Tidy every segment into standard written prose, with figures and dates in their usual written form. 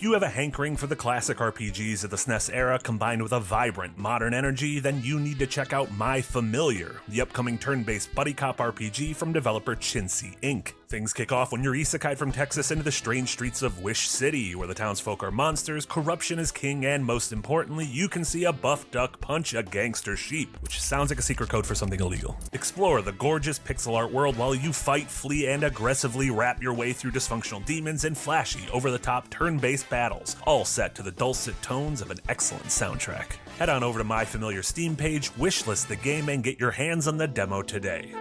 If you have a hankering for the classic RPGs of the SNES era combined with a vibrant, modern energy, then you need to check out My Familiar, the upcoming turn-based buddy cop RPG from developer Chintzy Inc. Things kick off when you're isekai'd from Texas into the strange streets of Wish City, where the townsfolk are monsters, corruption is king, and most importantly, you can see a buff duck punch a gangster sheep, which sounds like a secret code for something illegal. Explore the gorgeous pixel art world while you fight, flee, and aggressively wrap your way through dysfunctional demons and flashy, over-the-top turn-based battles, all set to the dulcet tones of an excellent soundtrack. Head on over to My Familiar Steam page, wishlist the game, and get your hands on the demo today.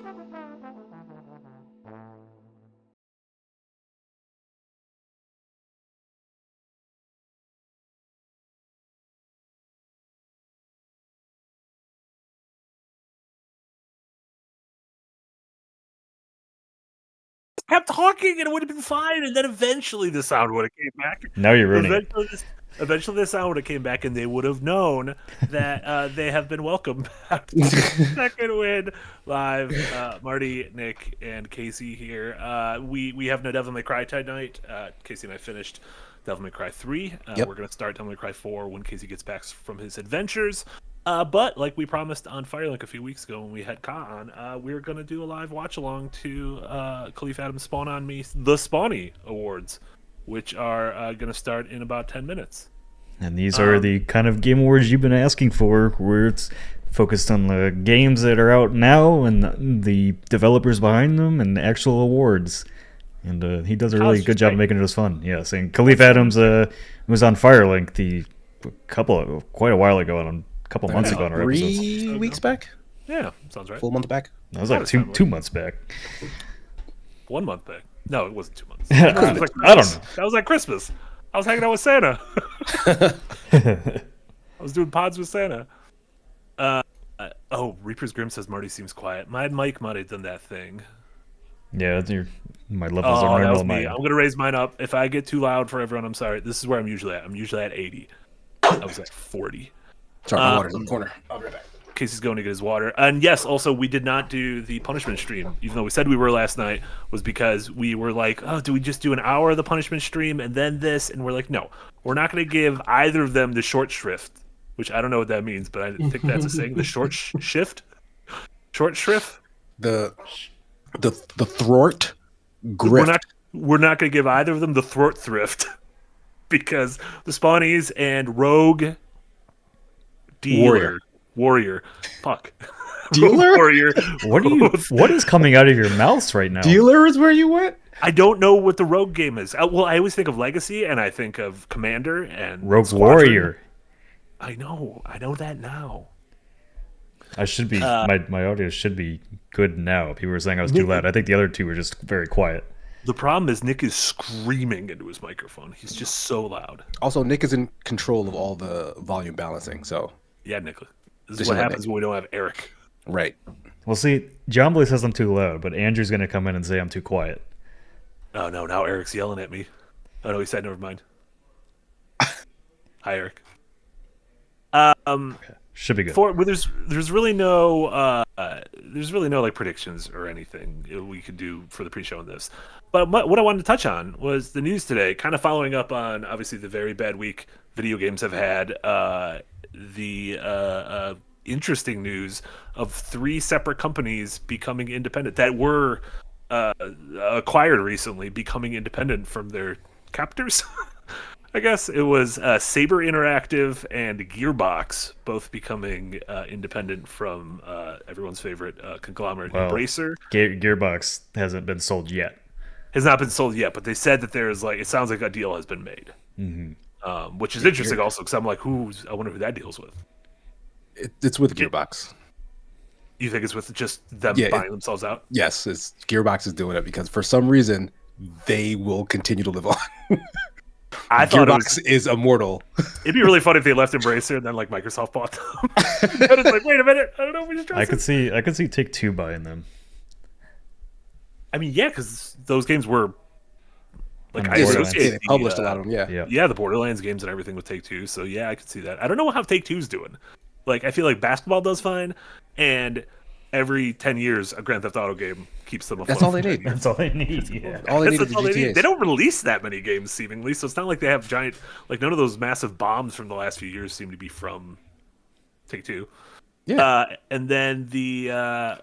Kept talking and it would have been fine, and then eventually the sound would have came back. Now you're ruining it. Eventually the sound would have came back and they would have known that they have been welcomed back to the second win live. Marty, Nick, and Casey here. We have no Devil May Cry tonight. Casey and I finished Devil May Cry 3. We're going to start Devil May Cry 4 when Casey gets back from his adventures. But like we promised on Firelink a few weeks ago when we had Ka on, we're going to do a live watch along to Khalif Adams' Spawn on Me, the Spawnie Awards, which are going to start in about 10 minutes. And these are the kind of game awards you've been asking for, where it's focused on the games that are out now and the developers behind them and the actual awards. And he does a really good job of making it as fun. Yes, and Khalif Adams was on Firelink quite a while ago, a couple months ago on our episodes. 3 weeks back? Yeah, sounds right. Full month back? That was like two months back. 1 month back. No, it wasn't 2 months. I don't know. That was like Christmas. I was hanging out with Santa. I was doing pods with Santa. Reaper's Grim says Marty seems quiet. My mic might have done that thing. Yeah, my levels are normal. I'm going to raise mine up. If I get too loud for everyone, I'm sorry. This is where I'm usually at. I'm usually at 80. I was at 40. Sorry, my water's in the corner. I'll be right back. Casey's going to get his water. And yes, also, we did not do the punishment stream, even though we said we were last night, was because we were like, oh, do we just do an hour of the punishment stream and then this? And we're like, no, we're not going to give either of them the short shrift, which I don't know what that means, but I think that's a saying. The short shift? Short shrift? The thwart grift. We're not going to give either of them the thwart thrift because the Spawnies and Rogue Warrior. Fuck. Dealer? Warrior. What is coming out of your mouths right now? Dealer is where you went? I don't know what the Rogue game is. Well, I always think of Legacy, and I think of Commander and Rogue Squadron. Warrior. I know that now. I should be my audio should be good now. People were saying I was too loud. I think the other two were just very quiet. The problem is Nick is screaming into his microphone. He's just so loud. Also, Nick is in control of all the volume balancing, so... Yeah, Nick. This is what happens when we don't have Eric. Right. Well, see, John Boy says I'm too loud, but Andrew's going to come in and say I'm too quiet. Oh, no, now Eric's yelling at me. Oh, no, he said never mind. Hi, Eric. Okay. Should be good. There's really no like predictions or anything we could do for the pre-show on this. But what I wanted to touch on was the news today, kind of following up on obviously the very bad week video games have had. The interesting news of 3 separate companies becoming independent that were acquired recently, becoming independent from their captors. I guess it was Saber Interactive and Gearbox, both becoming independent from everyone's favorite conglomerate, Embracer. Gearbox hasn't been sold yet. Has not been sold yet, but they said that there's it sounds like a deal has been made. Mm-hmm. Which is interesting also, because I'm like, I wonder who that deals with. It's with Gearbox. You think it's with just them buying themselves out? Yes, Gearbox is doing it because for some reason they will continue to live on. I thought Gearbox is immortal. It'd be really funny if they left Embracer and then Microsoft bought them. And it's like, wait a minute, I don't know if we just I could see Take-Two buying them. I mean, yeah, because those games were they published a lot of them. Yeah, the Borderlands games and everything with Take-Two. So yeah, I could see that. I don't know how Take-Two's doing. I feel like basketball does fine, and every 10 years, a Grand Theft Auto game keeps them afloat. That's all they for 10 need. years. That's all they need. Yeah. All they need is That's the all they need. GTAs. They don't release that many games, seemingly, so it's not like they have giant... Like, none of those massive bombs from the last few years seem to be from Take-Two. Yeah. And then the...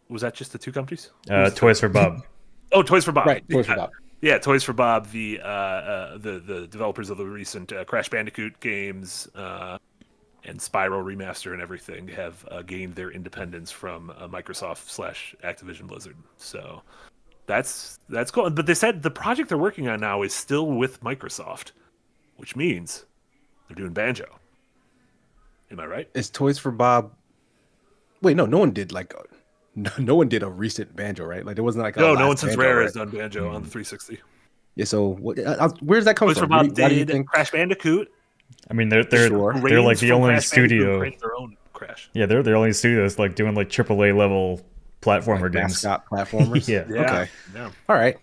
was that just the two companies? Toys for Bob. Oh, Toys for Bob. Right, Toys for Bob. Yeah, Toys for Bob, the developers of the recent Crash Bandicoot games and Spyro remaster and everything have gained their independence from Microsoft / Activision Blizzard. So that's cool. But they said the project they're working on now is still with Microsoft, which means they're doing Banjo. Am I right? Is Toys for Bob? Wait, no one did no one did a recent Banjo, right? Like there wasn't like no one since Banjo, Rare right? has done Banjo on the 360. Yeah. So where's that coming Toys for from? Bob Why do you did think? Crash Bandicoot. I mean, they're Sure. they're like the only Crash Bandicoot studio. created their own Crash. Yeah, they're the only studio that's like doing like AAA level platformer Like games. mascot platformers. Yeah. Okay. Yeah. All right.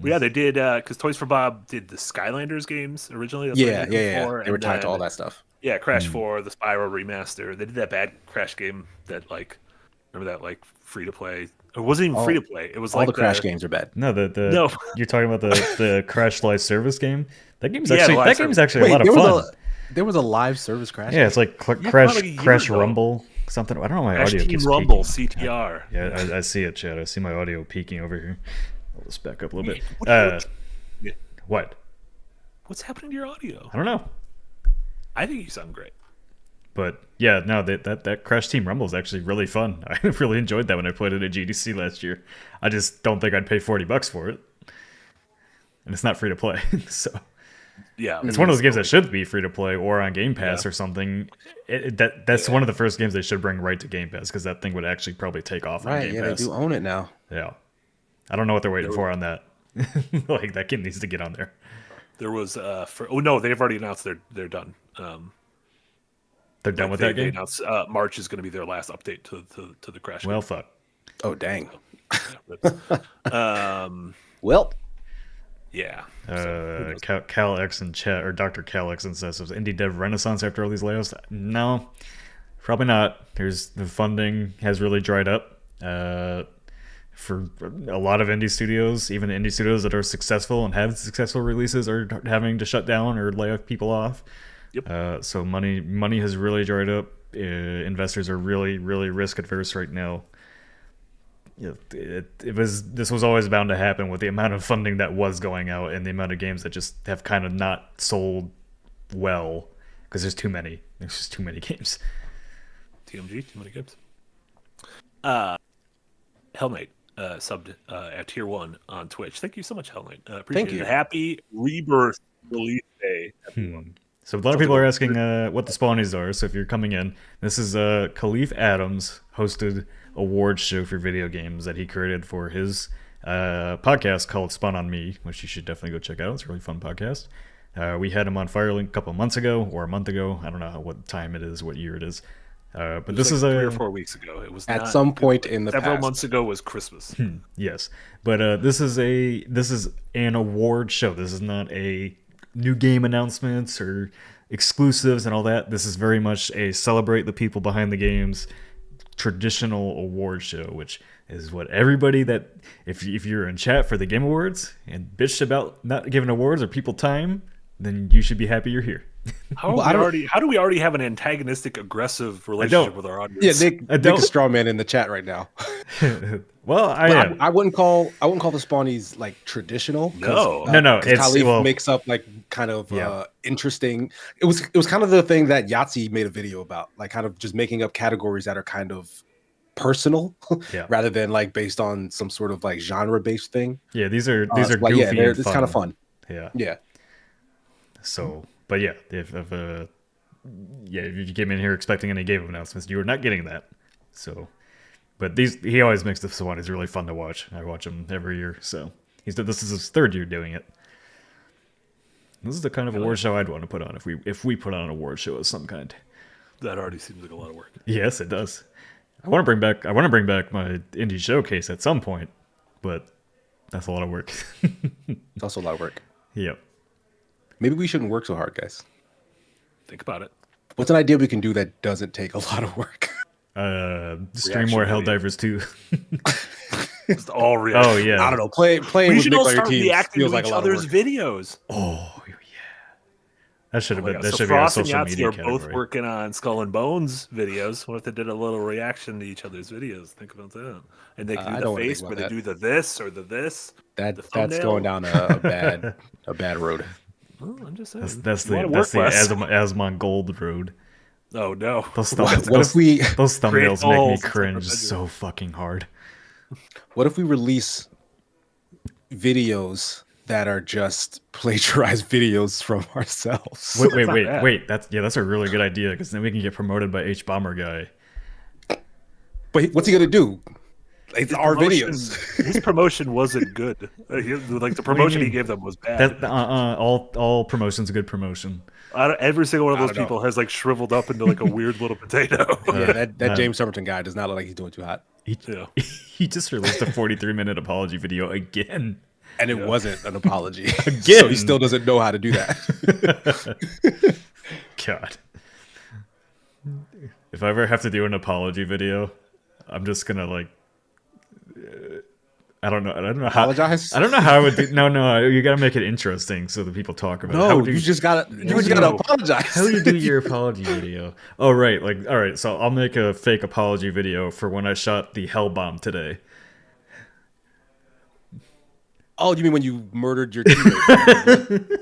Well, yeah, they did because Toys for Bob did the Skylanders games originally. That's what Yeah. they did before, They were and tied to then- all that stuff. Yeah, Crash 4, the Spyro remaster. They did that bad Crash game that remember that free to play. It wasn't even free to play. It was All like the Crash games are bad. No, No. You're talking about the Crash Live Service game. That game's Yeah, actually the live service. a lot of there fun. there was a live service Crash. Yeah, it's like probably Crash like a year Crash ago. Rumble something. I don't know why my Crash audio Team keeps Rumble peaking. CTR. Yeah, I see it, Chad. I see my audio peaking over here. I'll just back up a little bit. Yeah. What? What's happening to your audio? I don't know. I think you sound great. But yeah, no, that Crash Team Rumble is actually really fun. I really enjoyed that when I played it at GDC last year. I just don't think I'd pay $40 for it, and it's not free to play. So Yeah, it's one of those games that should be free to play or on Game Pass or something. That's one of the first games they should bring right to Game Pass because that thing would actually probably take off on Right. Game Yeah, Pass. they do own it now. Yeah, I don't know what they're waiting for on that. Like that game needs to get on there. there was no, they've already announced they're done. They're done with They that game. announced March is going to be their last update to the Crash. Well, fuck. Oh dang. Well, Well, yeah. Cal X and Chat or Dr. Cal X and says, "Was Indie Dev Renaissance after all these layoffs?" No, probably not. The funding has really dried up for a lot of indie studios. Even the indie studios that are successful and have successful releases are having to shut down or lay people off. Yep. So money has really dried up. Investors are really risk adverse right now. This was always bound to happen with the amount of funding that was going out and the amount of games that just have kind of not sold well because there's too many. There's just too many games. TMG, too many games. Hellknight subbed at tier 1 on Twitch. Thank you so much, Hellknight. Appreciate Thank you. it. Happy Rebirth release day, everyone. So a lot of people are asking what the Spawnies are. So if you're coming in, this is Khalif Adams hosted award show for video games that he created for his podcast called Spawn on Me, which you should definitely go check out. It's a really fun podcast. We had him on Firelink a couple of months ago or a month ago. I don't know what time it is, what year it is. But this is 3 or 4 weeks ago. It was at some point in the several past. months ago was Christmas. Yes, but this is an award show. This is not a new game announcements or exclusives and all that. This is very much a celebrate the people behind the games traditional award show, which is what everybody that if you're in chat for the Game Awards and bitched about not giving awards or people time, then you should be happy you're here. How do we already have an antagonistic, aggressive relationship with our audience? Yeah, Nick is straw man in the chat right now. Well, I wouldn't call the Spawnies like traditional. No. No. It's Khalif makes up like kind of interesting. It was kind of the thing that Yahtzee made a video about, like kind of just making up categories that are kind of personal rather than like based on some sort of like genre based thing. Yeah, these are Like, goofy. it's kind of fun. Yeah. So, but yeah, if you came in here expecting any game announcements, you were not getting that. So, but he always makes the Spawnies really fun to watch. I watch him every year. So this is his 3rd year doing it. This is the kind of award show I'd want to put on if we put on an award show of some kind. That already seems like a lot of work. Yes, it does. I want to bring back my indie showcase at some point, but that's a lot of work. It's also a lot of work. Yep. Maybe we shouldn't work so hard, guys. Think about it. What's an idea we can do that doesn't take a lot of work? Stream more Helldivers 2. Just all reaction. Oh yeah. I don't know. Playing We with should big all player start teams reacting feels to like a each lot of other's work. videos. Oh yeah. That should have been. That So should be our Frost and social Yahtzee media are category. both working on Skull and Bones videos. What if they did a little reaction to each other's videos? Think about that. And they can do the face where they do the this or the this. That's thumbnail. going down a bad road. Well, I'm just saying. That's the Asmon Gold road. Oh no! Those thumbnails make me cringe so fucking hard. What if we release videos that are just plagiarized videos from ourselves? Wait. That's a really good idea because then we can get promoted by H Bomber guy. But what's he gonna do? It's our videos. His promotion wasn't good. Like the promotion he gave them was bad. All promotion's good promotion. Every single one of those people has like shriveled up into like a weird little potato. Yeah, that James Summerton guy does not look like he's doing too hot. He just released a 43-minute apology video again. And it wasn't an apology. Again. So he still doesn't know how to do that. God. If I ever have to do an apology video, I'm just gonna like I don't know apologize. I don't know how I would do. No, you gotta make it interesting so that people talk about it. No, you just gotta apologize. How do you do your apology video? Oh right, like all right, so I'll make a fake apology video for when I shot the hell bomb today. Oh, you mean when you murdered your teammate?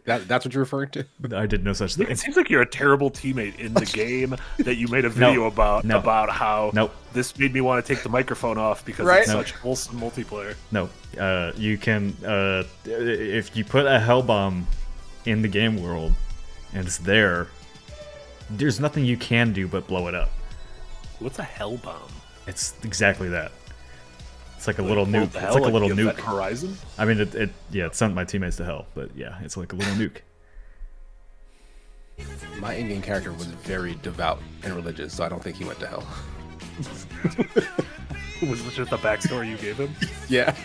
That's what you're referring to? I did no such thing. It seems like you're a terrible teammate in the game that you made a video about how this made me want to take the microphone off because it's such wholesome multiplayer. No, you can if you put a hell bomb in the game world and it's there, there's nothing you can do but blow it up. What's a hell bomb? It's exactly that. It's like a little nuke. It's like a little nuke. Horizon? I mean, it sent my teammates to hell, but yeah, it's like a little nuke. My in-game character was very devout and religious, so I don't think he went to hell. Was this just the backstory you gave him? Yeah.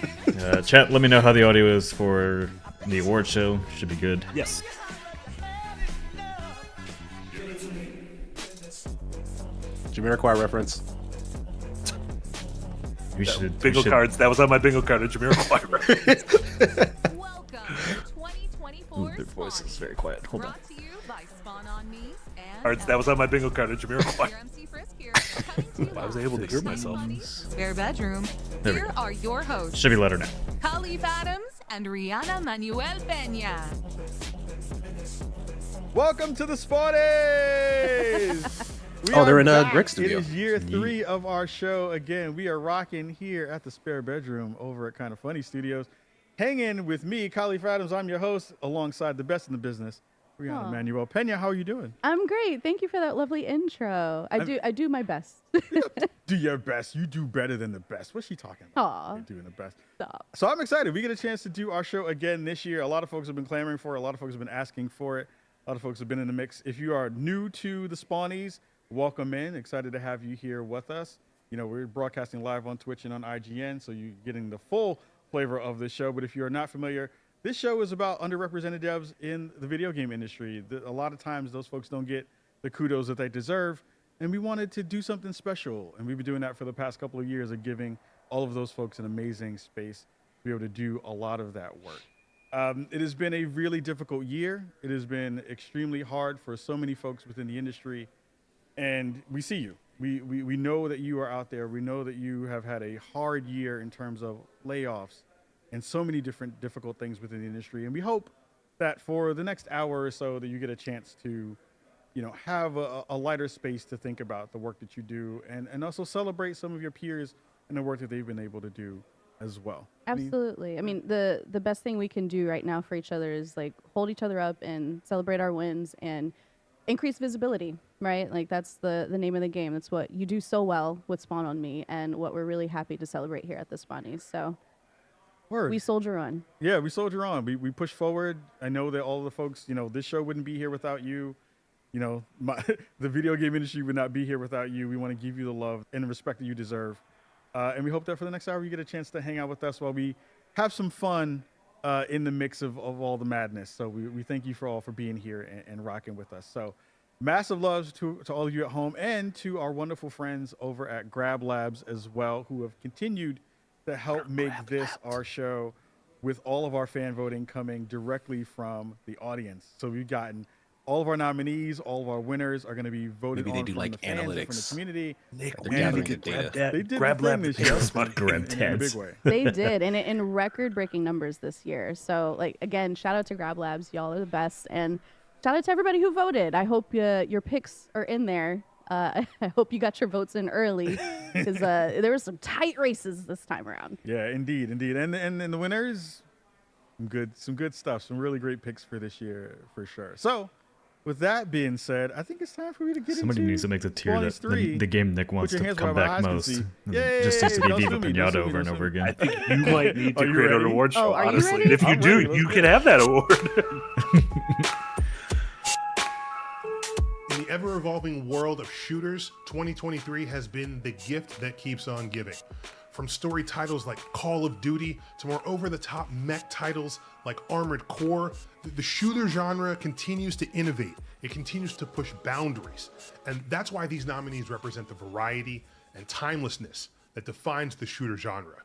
Chat, let me know how the audio is for the award show. Should be good. Yes. Jamiroquai reference. Bingo cards. That was on my bingo card. A Jamiroquai reference. Welcome to 2024. Their voice is very quiet. Hold on. Brought to you by Spawnies and Cards. That was on my bingo card. A Jamiroquai. Your MC Frisk here, coming to you I was able to hear myself. Spare bedroom. There we Here go. are your hosts, Should be louder now. Khalif Adams and Rihanna Manuel Peña. Welcome to the Spawnies! They're in a Greg studio. It is year 3 of our show. Again, we are rocking here at the spare bedroom over at Kinda Funny Studios. Hanging with me, Khalif Adams. I'm your host, alongside the best in the business, Rihanna Manuel Peña. How are you doing? I'm great. Thank you for that lovely intro. I do my best. Do your best. You do better than the best. What's she talking about? Aw. You're doing the best. Stop. So I'm excited. We get a chance to do our show again this year. A lot of folks have been clamoring for it. A lot of folks have been asking for it. A lot of folks have been in the mix. If you are new to the Spawnies, welcome in. Excited to have you here with us. You know, we're broadcasting live on Twitch and on IGN, so you're getting the full flavor of this show. But if you're not familiar, this show is about underrepresented devs in the video game industry. A lot of times those folks don't get the kudos that they deserve, and we wanted to do something special. And we've been doing that for the past couple of years of giving all of those folks an amazing space to be able to do a lot of that work. It has been a really difficult year. It has been extremely hard for so many folks within the industry. And we see you. We know that you are out there. We know that you have had a hard year in terms of layoffs and so many different difficult things within the industry. And we hope that for the next hour or so that you get a chance to, you know, have a lighter space to think about the work that you do and also celebrate some of your peers and the work that they've been able to do as well. Absolutely. I mean, the best thing we can do right now for each other is like hold each other up and celebrate our wins and increase visibility, right? Like that's the name of the game. That's what you do so well with Spawn on Me and what we're really happy to celebrate here at the Spawnies. So we soldier on. Yeah, we soldier on. We push forward. I know that all the folks, you know, this show wouldn't be here without you. You know, the video game industry would not be here without you. We want to give you the love and the respect that you deserve. And we hope that for the next hour, you get a chance to hang out with us while we have some fun in the mix of all the madness. So we thank you for being here and rocking with us. So Massive loves to all of you at home and to our wonderful friends over at Grab Labs as well, who have continued to help make this our show with all of our fan voting coming directly from the audience. So we've gotten all of our nominees, all of our winners are going to be voted Maybe they on do from like the fans and from the analytics. community. Nick, They're we gathering need to the data. grab They did grab the thing lab this the year PS money. Grab in a big tads. way. They did, and in record-breaking numbers this year. So, like, again, shout out to Grab Labs. Y'all are the best. And shout out to everybody who voted. I hope your picks are in there. I hope you got your votes in early because there were some tight races this time around. Yeah, indeed. And the winners, some good stuff, some really great picks for this year for sure. So, with that being said, I think it's time for me to get Somebody into needs to make the tier Spawnies that 3. the game Nick wants your to hands come where my back eyes can most. see. And Yay! just needs to be Don't Viva sue me, don't Pinata sue me, over and don't over sue me. again. I think you might need Are to you create an ready? award show, Oh, are you honestly. ready? If you I'm do, ready, let's you go. can have that award. In the ever-evolving world of shooters, 2023 has been the gift that keeps on giving. From story titles like Call of Duty to more over-the-top mech titles like Armored Core, the shooter genre continues to innovate. It continues to push boundaries. And that's why these nominees represent the variety and timelessness that defines the shooter genre.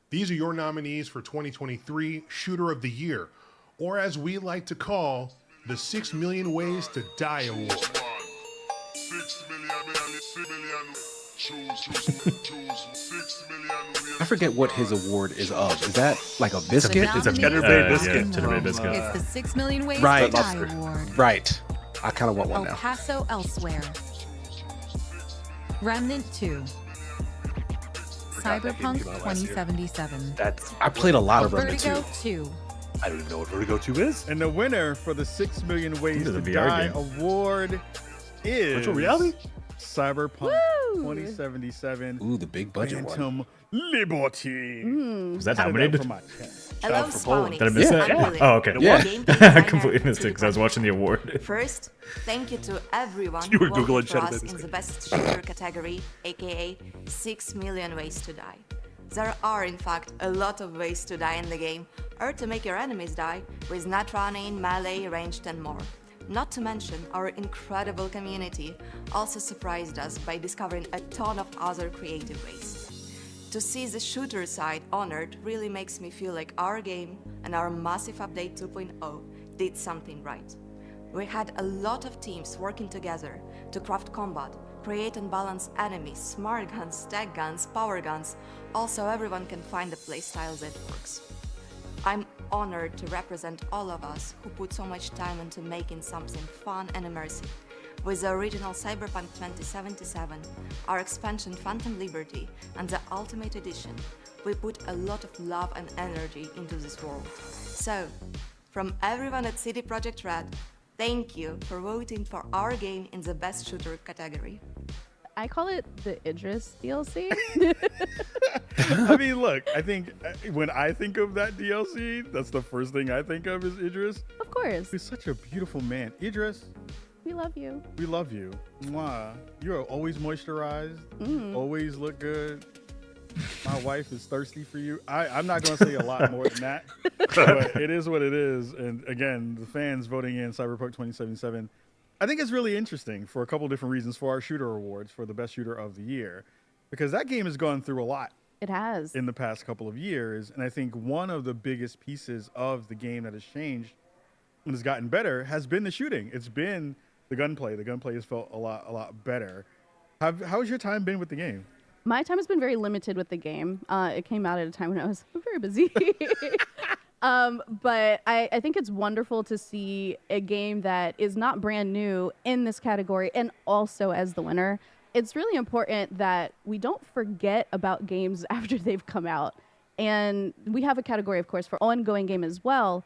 These are your nominees for 2023 Shooter of the Year, or as we like to call, the 6 Million Ways to Die Award. 6 million. I forget what his award is of. Is that like a biscuit? It's a Cheddar Nominees Bay are biscuit. yeah, Cheddar Bay biscuit. It's the 6 Million Ways Right. to Die Award. Right. I kind of want one El now. Paso Elsewhere. Remnant 2. that game Cyberpunk came out last year. 2077. That's I played a lot of Remnant Vertigo 2. 2. I don't even know what Vertigo 2 is. And the winner for the 6 Million Ways Into to the VR Die game. award is Virtual reality? Cyberpunk Woo! 2077 Ooh, the big budget one. Phantom Liberty. Was that Shout it out nominated? from my chest. Hello, for Poland. Spawnies. Did I miss that? I'm Lily, Oh, okay. Yeah. game I designer completely to missed it the because I was watching the award. First, thank you to everyone You were who voted Googling for Shadow us Babies. in the best shooter category, aka 6 Million Ways to Die. There are, in fact, a lot of ways to die in the game, or to make your enemies die, with nat running, melee, ranged, and more. Not to mention, our incredible community also surprised us by discovering a ton of other creative ways. To see the shooter side honored really makes me feel like our game and our massive update 2.0 did something right. We had a lot of teams working together to craft combat, create and balance enemies, smart guns, tech guns, power guns, also everyone can find the playstyle that works. I'm honored to represent all of us who put so much time into making something fun and immersive. With the original Cyberpunk 2077, our expansion Phantom Liberty, and the Ultimate Edition, we put a lot of love and energy into this world. So, from everyone at CD Projekt Red, thank you for voting for our game in the best shooter category. I call it the Idris DLC. I mean, look, I think when I think of that DLC, that's the first thing I think of is Idris. Of course. He's such a beautiful man. Idris, We love you. we love you. Mwah. You are always moisturized, always look good. My wife is thirsty for you. I'm not going to say a lot more than that, but it is what it is. And again, the fans voting in Cyberpunk 2077, I think it's really interesting for a couple different reasons for our shooter awards for the best shooter of the year, because that game has gone through a lot It has. in the past couple of years. And I think one of the biggest pieces of the game that has changed and has gotten better has been the shooting. It's been the gunplay. The gunplay has felt a lot better. How's your time been with the game? My time has been very limited with the game. It came out at a time when I was very busy. But I think it's wonderful to see a game that is not brand new in this category and also as the winner. It's really important that we don't forget about games after they've come out. And we have a category, of course, for ongoing game as well.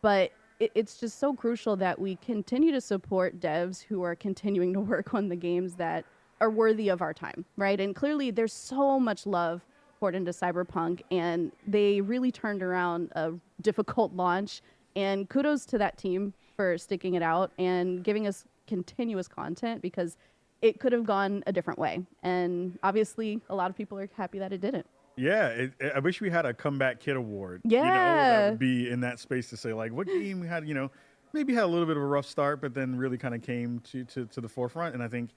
But it's just so crucial that we continue to support devs who are continuing to work on the games that are worthy of our time, right? And clearly there's so much love poured into Cyberpunk, and they really turned around a difficult launch. And kudos to that team for sticking it out and giving us continuous content, because it could have gone a different way. And obviously, a lot of people are happy that it didn't. Yeah, I wish we had a comeback kid award. Yeah. that would be in that space to say, like, what game had, maybe had a little bit of a rough start, but then really kind of came to the forefront. And I think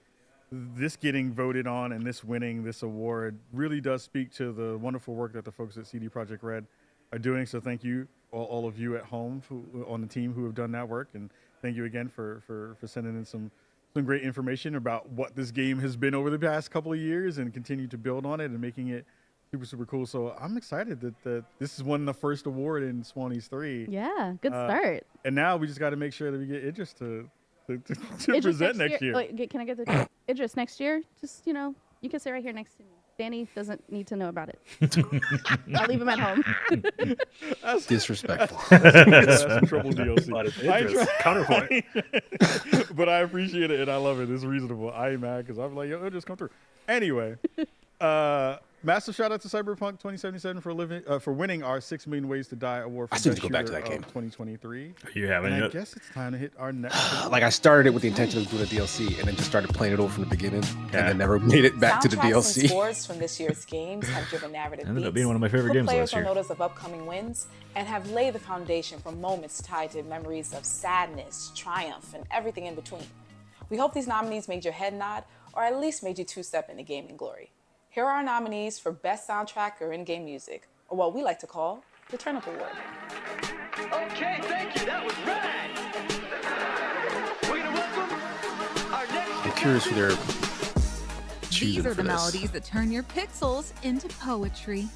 this getting voted on and this winning this award really does speak to the wonderful work that the folks at CD Projekt Red are doing. So thank you, all of you at home on the team who have done that work. And thank you again for sending in some great information about what this game has been over the past couple of years and continue to build on it and making it super, super cool. So I'm excited that this is won the first award in Spawnies 3. Yeah, good start. And now we just got to make sure that we get Idris to Idris present next year. Wait, can I get the Idris next year? Just, you can sit right here next to me. Danny doesn't need to know about it. I'll leave him at home. That's disrespectful. That's some trouble DLC. Idris, counterpoint. But I appreciate it and I love it. It's reasonable. I ain't mad because I'm like, yo, just come through. Anyway, massive shout out to Cyberpunk 2077 for winning our 6 Million Ways to Die award for I still best need to go back to shooter that game. of 2023. You haven't And I yet? guess it's time to hit our next. Like I started it with the intention of doing a DLC, and then just started playing it over from the beginning, and then never made it back to the Soundtracks and DLC. scores from this year's games have driven narrative Ended up beats, being one of my favorite put games players last year. on notice of upcoming wins, and have laid the foundation for moments tied to memories of sadness, triumph, and everything in between. We hope these nominees made your head nod, or at least made you two-step into gaming glory. Here are our nominees for Best Soundtrack or In-Game Music, or what we like to call the Turnip Award. Okay, thank you. That was rad. We're gonna welcome our next. I'm curious who they're These choosing are for the this. melodies that turn your pixels into poetry.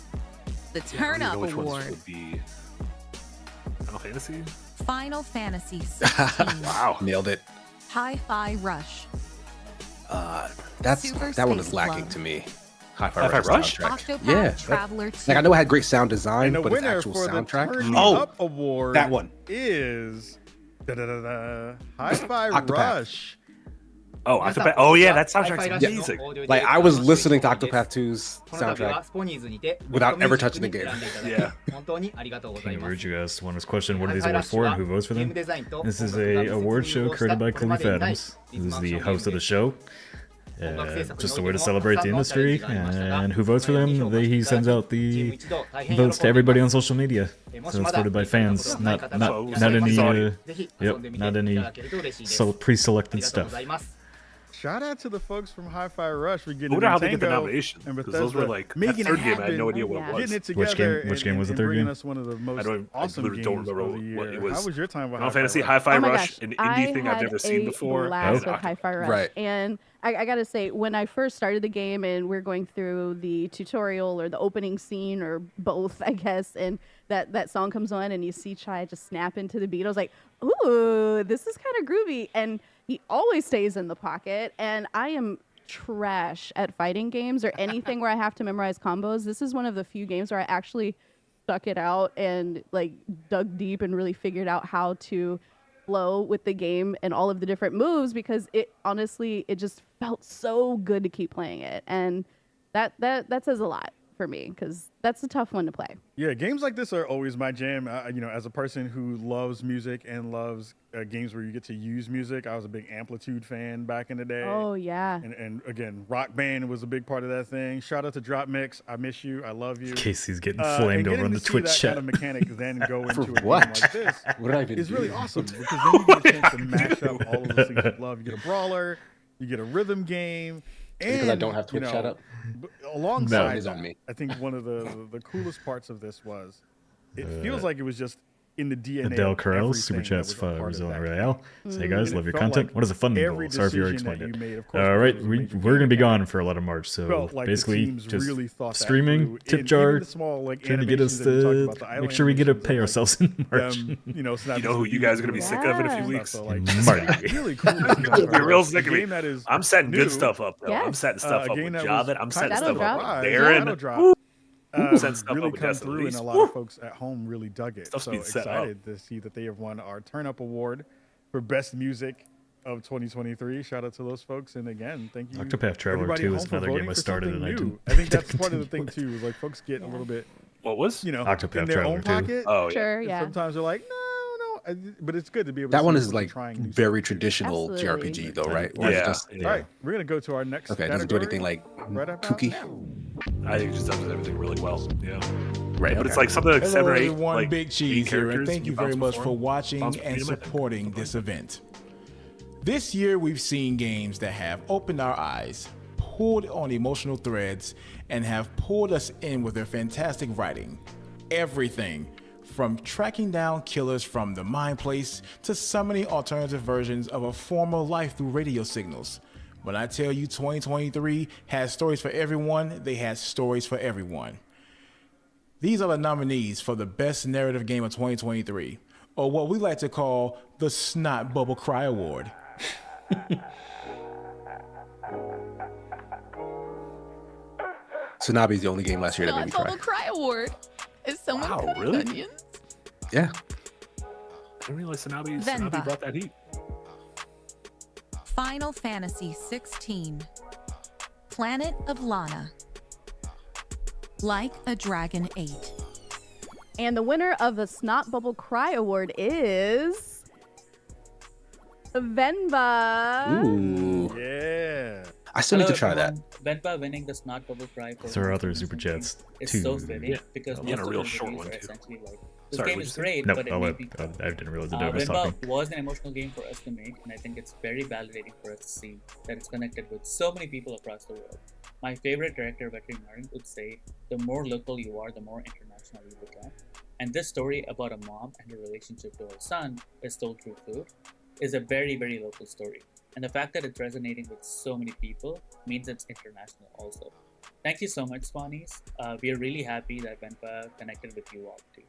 The Turn I Up don't know which ones Award. would be Final Fantasy. Final Fantasy 16. Wow, nailed it. Hi-Fi Rush. Super That one is Space lacking Club. to me. Hi-Fi Hi-Fi Rush Rush? soundtrack. Octopath Yeah, Traveler 2. like I know it had great sound design, And the but its winner actual for the soundtrack. Turn Me Oh, Up Award that one. is Hi-Fi Octopath. Rush. Oh, Octopath. Oh yeah, that soundtrack's amazing. Like I was listening to Octopath 2's soundtrack without ever touching the game. Yeah. Virgil asked one question, what are these awards for and who votes for them? This is a award show created by Khalif Adams, who's the host of the show. Just a way to celebrate the industry, and who votes for them, he sends out the votes to everybody on social media. So it's voted by fans, not any pre-selected stuff. Shout out to the folks from Hi-Fi Rush for getting I wonder how they get the Nintendo nomination, and 'cause those were Bethesda like that making third it game. I had no happen, idea what it was. getting it Which together. game was the and third bringing game? us one of the most I awesome literally games don't remember of the year. what it was. How was your time with Final Hi-Fi Fantasy, Rush? Hi-Fi Oh my Rush, gosh, an I indie thing I've had never seen a before. blast and with Hi-Fi Rush. Right. And I gotta say, when I first started the game and we're going through the tutorial or the opening scene or both, I guess, and that song comes on and you see Chai just snap into the beat, I was like, ooh, this is kind of groovy. And he always stays in the pocket, and I am trash at fighting games or anything where I have to memorize combos. This is one of the few games where I actually stuck it out and like dug deep and really figured out how to flow with the game and all of the different moves, because it honestly, it just felt so good to keep playing it. And that says a lot for me, because that's a tough one to play. Yeah, games like this are always my jam. As a person who loves music and loves games where you get to use music, I was a big Amplitude fan back in the day. Oh yeah. And again, Rock Band was a big part of that thing. Shout out to Drop Mix. I miss you. I love you. Casey's getting And flamed over getting on to the see Twitch that chat. kind of mechanic then go into a game what? like this What did I even is do? really awesome, because then you get a chance to mash up all of those things you love. You get a brawler, you get a rhythm game. And, Because I don't have Twitch chat up? Alongside No, it's on that, me. I think one of the coolest parts of this was it feels like it was just in the DNA. Adele of Correll, everything Super that Chats was a part of Brazilian that Royale. game. So hey guys, And love it your felt content. like What is a funding every goal? Sorry if you already decision explained that it. you made, of course, All right, because it was a major we're gonna be game gone for a lot of March, so felt like the basically teams just really thought that streaming, through. tip And jar, even the small, like, trying to get us animations that we talked to about, the idle make sure we get to animations pay of, ourselves in March. Snap You know who you guys are gonna be sick of in a few Yeah. weeks? So, like, Marty. really cool. You'll be real sick A of me. game that is I'm setting new. good stuff up though. Yeah. I'm setting stuff A up game with that was Javed. I'm setting Shadow stuff Drop. up with Shadow Darren. Drop. Setting stuff Really up with come Jess through, and Elise. a lot of folks at home really dug it. Stuff's So being set up. excited to see that they have won our Turn Up Award for Best Music of 2023. Shout out to those folks, and again, thank you. Octopath Traveler everybody 2 at is home for another game voting I for started something and I new. didn't- I think that's didn't part of the thing continue too. Is like folks get a little bit, What was? Octopath in their own Traveler 2. pocket. Oh yeah. Sure, And yeah. sometimes they're like, no, but it's good to be able. That to one see is people like trying new very stuff. traditional Absolutely. JRPG though, right? Or is it Yeah. just- All right, we're gonna go to our next. Okay, it doesn't do anything category like right about kooky. now. I think it just does everything really well. Yeah. Right. But it's like something like Hello, 7 or 8 everyone. like Big Cheese here, and characters thank you bounce very much before for them. watching Bounce and between them. supporting this event. This year, we've seen games that have opened our eyes, pulled on emotional threads, and have pulled us in with their fantastic writing. Everything from tracking down killers from the Mind Place to summoning alternative versions of a former life through radio signals. When I tell you 2023 has stories for everyone, they had stories for everyone. These are the nominees for the Best Narrative Game of 2023, or what we like to call the Snot Bubble Cry Award. Tsunabe's the only game last year that made me Not cry. Bubble Cry Award. Is someone Wow, cooking really? onions? Yeah. I didn't realize Tsunabe Venba. brought that heat. Final Fantasy 16. Planet of Lana. Like a Dragon 8. And the winner of the Snot Bubble Cry Award is Venba. Ooh. Yeah. I still need to try that. Venba winning the Snot Bubble Cry for There are other super chats is too. so fitting because Yeah, most a of real the short reviews one, are too. essentially like this Sorry, game what'd is you say? great, No, but it oh, may wait, be. I didn't realize the dude was talking. Venba was an emotional game for us to make, and I think it's very validating for us to see that it's connected with so many people across the world. My favorite director, veterinarian, would say, the more local you are, the more international you become. And this story about a mom and her relationship to her son is told through food is a very, very local story. And the fact that it's resonating with so many people means it's international also. Thank you so much, Spawnies. We are really happy that Venpa connected with you all too.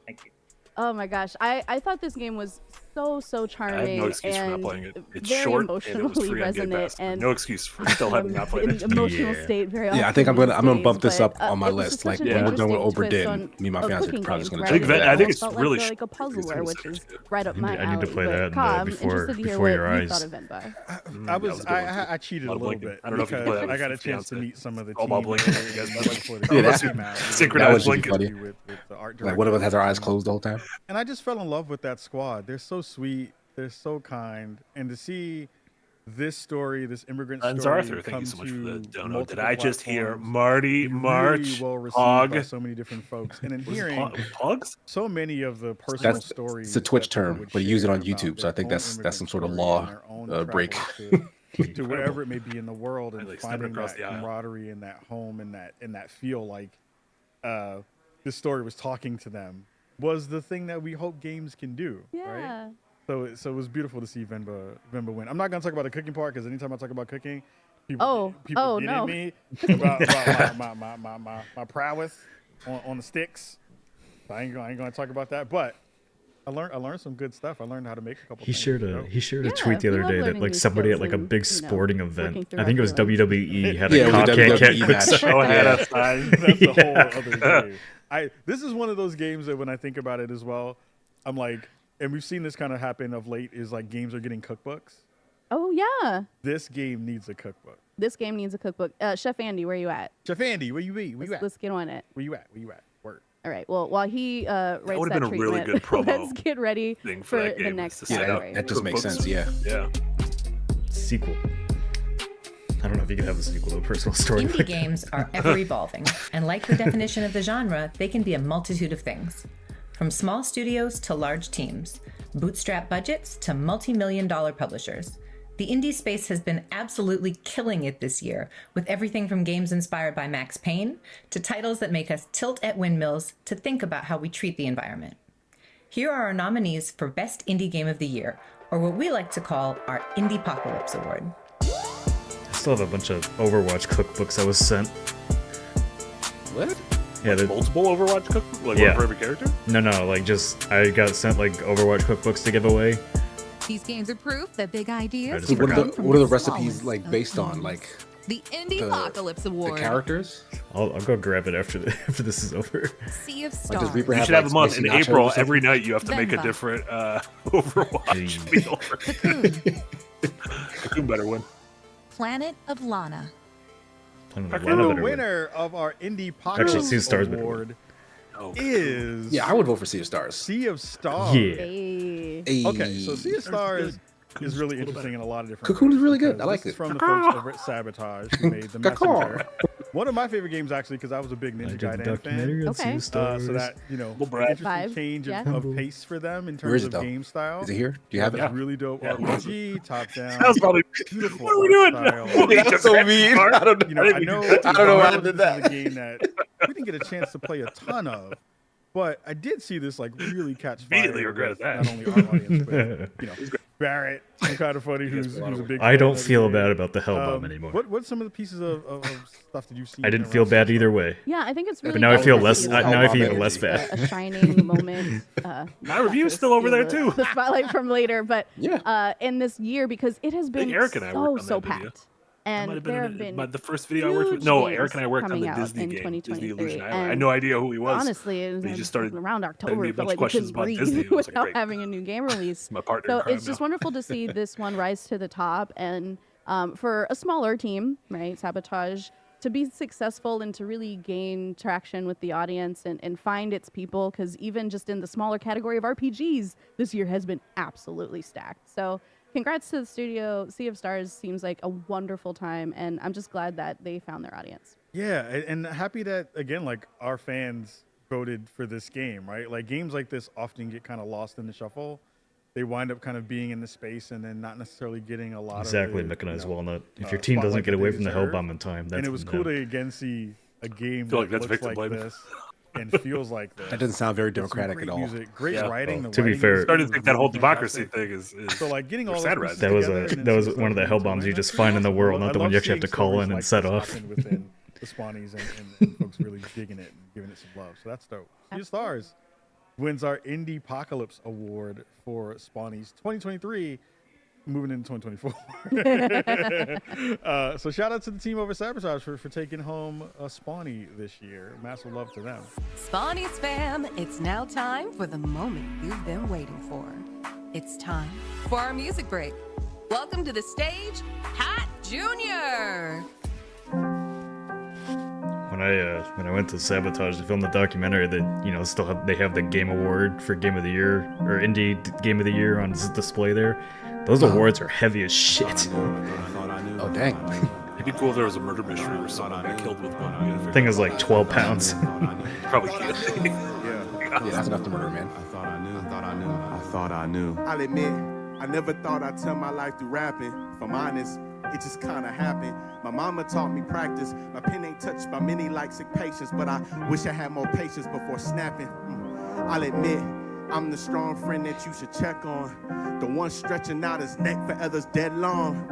Thank you. Oh my gosh, I thought this game was so charming. I have no excuse for not and playing it. It's very short and it emotionally was free on Game resonant Pass. and No excuse for still having not played in it. emotional state very often. Yeah, I think I'm these gonna days, bump this but, up on my it was list. such Like an when we're done with interesting twist Oberdin, on me and my a fiance are cooking probably just game, gonna right? check that I out. think It it's felt really like a puzzler, it's which is good. right up my alley. I need to play but that Cobb, I'm before interested to hear your what you eyes. thought of Venba. I was that was a good one, I cheated a Lot of little blinking. bit I don't know if you because play that I got a with chance to fiance. meet some of the All team about blinking. members You guys right before the Yeah, game that's- came out. synchronized That was just blinking. funny. With the art Like one of us director has our eyes and- closed the whole time. And I just fell in love with that squad. They're so sweet. They're so kind. And to see this story, this immigrant Hans story, Arthur, thank come you so much for to the dono. Did multiple I just hear platforms, Marty be March really well received by Hog? so many different folks. And in Was it hearing Hogs? so many of the personal That's stories, it's a Twitch that people term, would but you use it share on about YouTube, so I their think own that's immigrant some sort of story law and their own break. travels to wherever it may be in the world, and Like stepping finding across that the aisle. camaraderie and that home and that feel like this story was talking to them was the thing that we hope games can do. Right? Yeah. So it was beautiful to see Venba win. I'm not gonna talk about the cooking part because anytime I talk about cooking, people get no. at me about my prowess on the sticks. So I ain't gonna talk about that. But I learned some good stuff. I learned how to make a couple. He things, shared you know? a tweet the we other love day that learning like new somebody at skills like a and, big you know, sporting working event. through I think it was our feelings. WWE had Yeah, a it was a Cat Cat WWE quick match. sign. Oh, I had Yeah. a sign. That's a whole other game. This is one of those games that when I think about it as well, I'm like, and we've seen this kind of happen of late, is like games are getting cookbooks. Oh yeah. This game needs a cookbook. This game needs a cookbook. Chef Andy, where you at? Chef Andy, where you be? Where you at? Let's get on it. Where you at? Where you at? Word. All right. Well, while he writes that would've been a really treatment, good promo let's get ready thing for for that the game, next to set Yeah, up category. that just makes cookbooks. sense. Yeah. Yeah. Sequel. I don't know if you can have a sequel to a personal story. Indie games are ever evolving, and like the definition of the genre, they can be a multitude of things. From small studios to large teams, bootstrap budgets to multi-million-dollar publishers. The indie space has been absolutely killing it this year, with everything from games inspired by Max Payne to titles that make us tilt at windmills to think about how we treat the environment. Here are our nominees for Best Indie Game of the Year, or what we like to call our Indie-pocalypse Award. I still have a bunch of Overwatch cookbooks I was sent. What? Yeah, they're- Multiple Overwatch cookbooks? Like Yeah. one for every character? no, like just I got sent like Overwatch cookbooks to give away. These games are proof that big ideas just can What are come the from what are the the recipes smallest like of based on? things. Like The Indie the- Apocalypse the Award. characters? I'll go grab it after after this is over. Sea of Like, Stars. does Reaper You have should have a like, month spicy in nachos or April. something? Every night you have to make a Venba. different Overwatch meal. Cocoon better win. Planet of Lana. Planet of And Lana the better win. winner of our Indie Actually, Apocalypse Sea of Stars better Award Oh, is Yeah, I would vote for Sea of Stars. Sea of Stars. Yeah. Hey. Hey. Okay, so Sea of Stars is really interesting in a lot of different Cocoon is ways really good. because I like this is it. from the folks over at Sabotage who made the Cocoon. Messenger. One of my favorite games, actually, because I was a big Ninja Gaiden fan. Okay. So that, interesting change of pace for them in terms of game style. Is it here? Do you have it? It's really dope RPG, top down. That was probably beautiful. What are we doing? That's so mean. I don't know. I know how I did that. This is a game that we didn't get a chance to play a ton of, but I did see this really catch fire. Immediately regret that. Not only our audience, but Barrett, kind of funny, who's a big. I don't feel bad about the Hellbomb anymore. What's some of the pieces of stuff did you see? I didn't feel bad either way. Yeah, I think it's really. But now I feel less. good Now I feel even less bad. A shining moment. My review is still over there too. The spotlight from later, but in this year because it has been Eric and I worked on that video. packed. And there have been the first video I worked with. No, games Eric and I worked on the coming out Disney in game, Disney 2023, Illusion Island. I had and no idea who he was. Honestly, it was he just started around asking October, me a but bunch like of questions we about couldn't Disney. breathe without having a new game release. My partner So in crime it's just now. wonderful to see this one rise to the top, and for a smaller team, right, Sabotage, to be successful and to really gain traction with the audience and find its people, because even just in the smaller category of RPGs, this year has been absolutely stacked. So congrats to the studio. Sea of Stars seems like a wonderful time, and I'm just glad that they found their audience. Yeah, and happy that, again, like, our fans voted for this game, right? Like, games like this often get kind of lost in the shuffle. They wind up kind of being in the space and then not necessarily getting a lot of Mechanized Walnut. If your team doesn't get away from the Hellbomb in time, that's and it was cool to again see a game feel like that that's looks victim like blame. this and feels like this. That doesn't sound very With some democratic great at all. Music, great Yeah. writing. Well, the to be writing fair- is Started to think that whole democracy fantastic. thing is So like getting all sad those right pieces That was together and that then was seeing one of the stuff Hellbombs you that's just find in the world, I not the one love you actually have to seeing call stories in and like set this off. happen within the Spawnies and folks really digging it and giving it some love. So that's dope. Sea of Stars wins our Indie Apocalypse Award for Spawnies 2023, moving into 2024. So shout out to the team over Sabotage for taking home a Spawny this year. Massive love to them. Spawnies fam, it's now time for the moment you've been waiting for. It's time for our music break. Welcome to the stage, Pat Jr. When I went to Sabotage to film the documentary, that still they have the Game Award for Game of the Year or Indie Game of the Year on display there. Those awards are heavy as shit. Oh dang! It'd be cool if there was a murder mystery where someone got killed with one. The thing is like 12 pounds. Probably Yeah, that's enough to murder, man. I thought I knew. I'll admit, I never thought I'd turn my life through rapping. If I'm honest, it just kinda happened. My mama taught me practice. My pen ain't touched by many like sick patients, but I wish I had more patience before snapping. I'll admit, I'm the strong friend that you should check on. The one stretching out his neck for others dead long.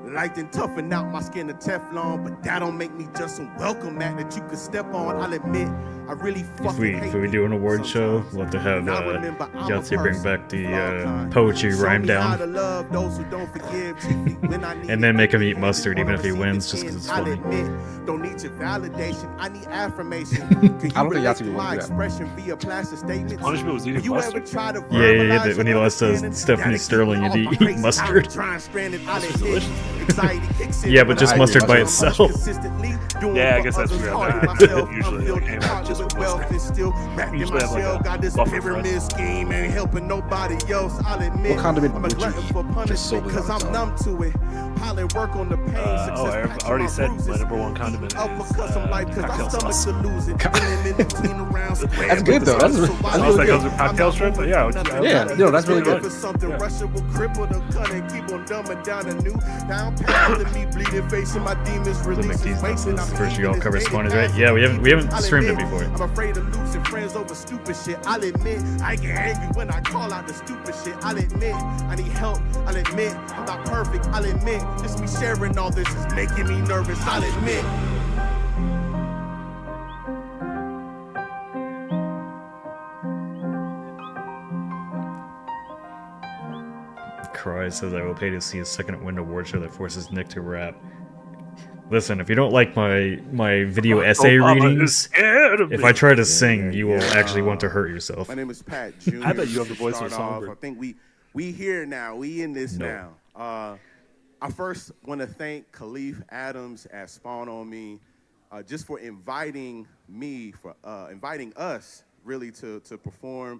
Light and toughen out my skin to Teflon, but that don't make me just some welcome mat that you could step on. I'll admit, I really fucking If we do an award show, we'll have to have Yahtzee bring back the poetry rhyme down. And then make him eat mustard even if he wins, just because it's funny. Don't need your validation, I need affirmation. I don't think Yahtzee would want to do that. Punishment was eating mustard. Yeah. When he lost to Stephanie Sterling, and he eat mustard. Yeah, but just mustard by itself. Yeah, I guess that's true. Usually like hang out just with mustard. Usually have like a buffer fries. What condiment would you eat just solely on its own? I've already said my number one condiment is cocktail sauce. That's good though. That's Sauce really that good. goes with cocktail shrimp. But yeah, That's really good. First you all cover Spawnies, right? Yeah, we haven't streamed it before. I'm afraid of losing friends over stupid shit. I'll admit, I get angry when I call out the stupid shit. I'll admit, I need help. I'll admit, I'm not perfect. I'll admit, just me sharing all this is making me nervous. I'll admit. Cry says I will pay to see a second Wind award show that forces Nick to rap. Listen, if you don't like my video essay readings, if I try to sing, you will actually want to hurt yourself. My name is Pat Jr. I bet you have the voice of a Start off, songbird. I think we here now. We in this No. now. I first want to thank Khalif Adams at Spawn on Me, just for inviting me, for inviting us really to perform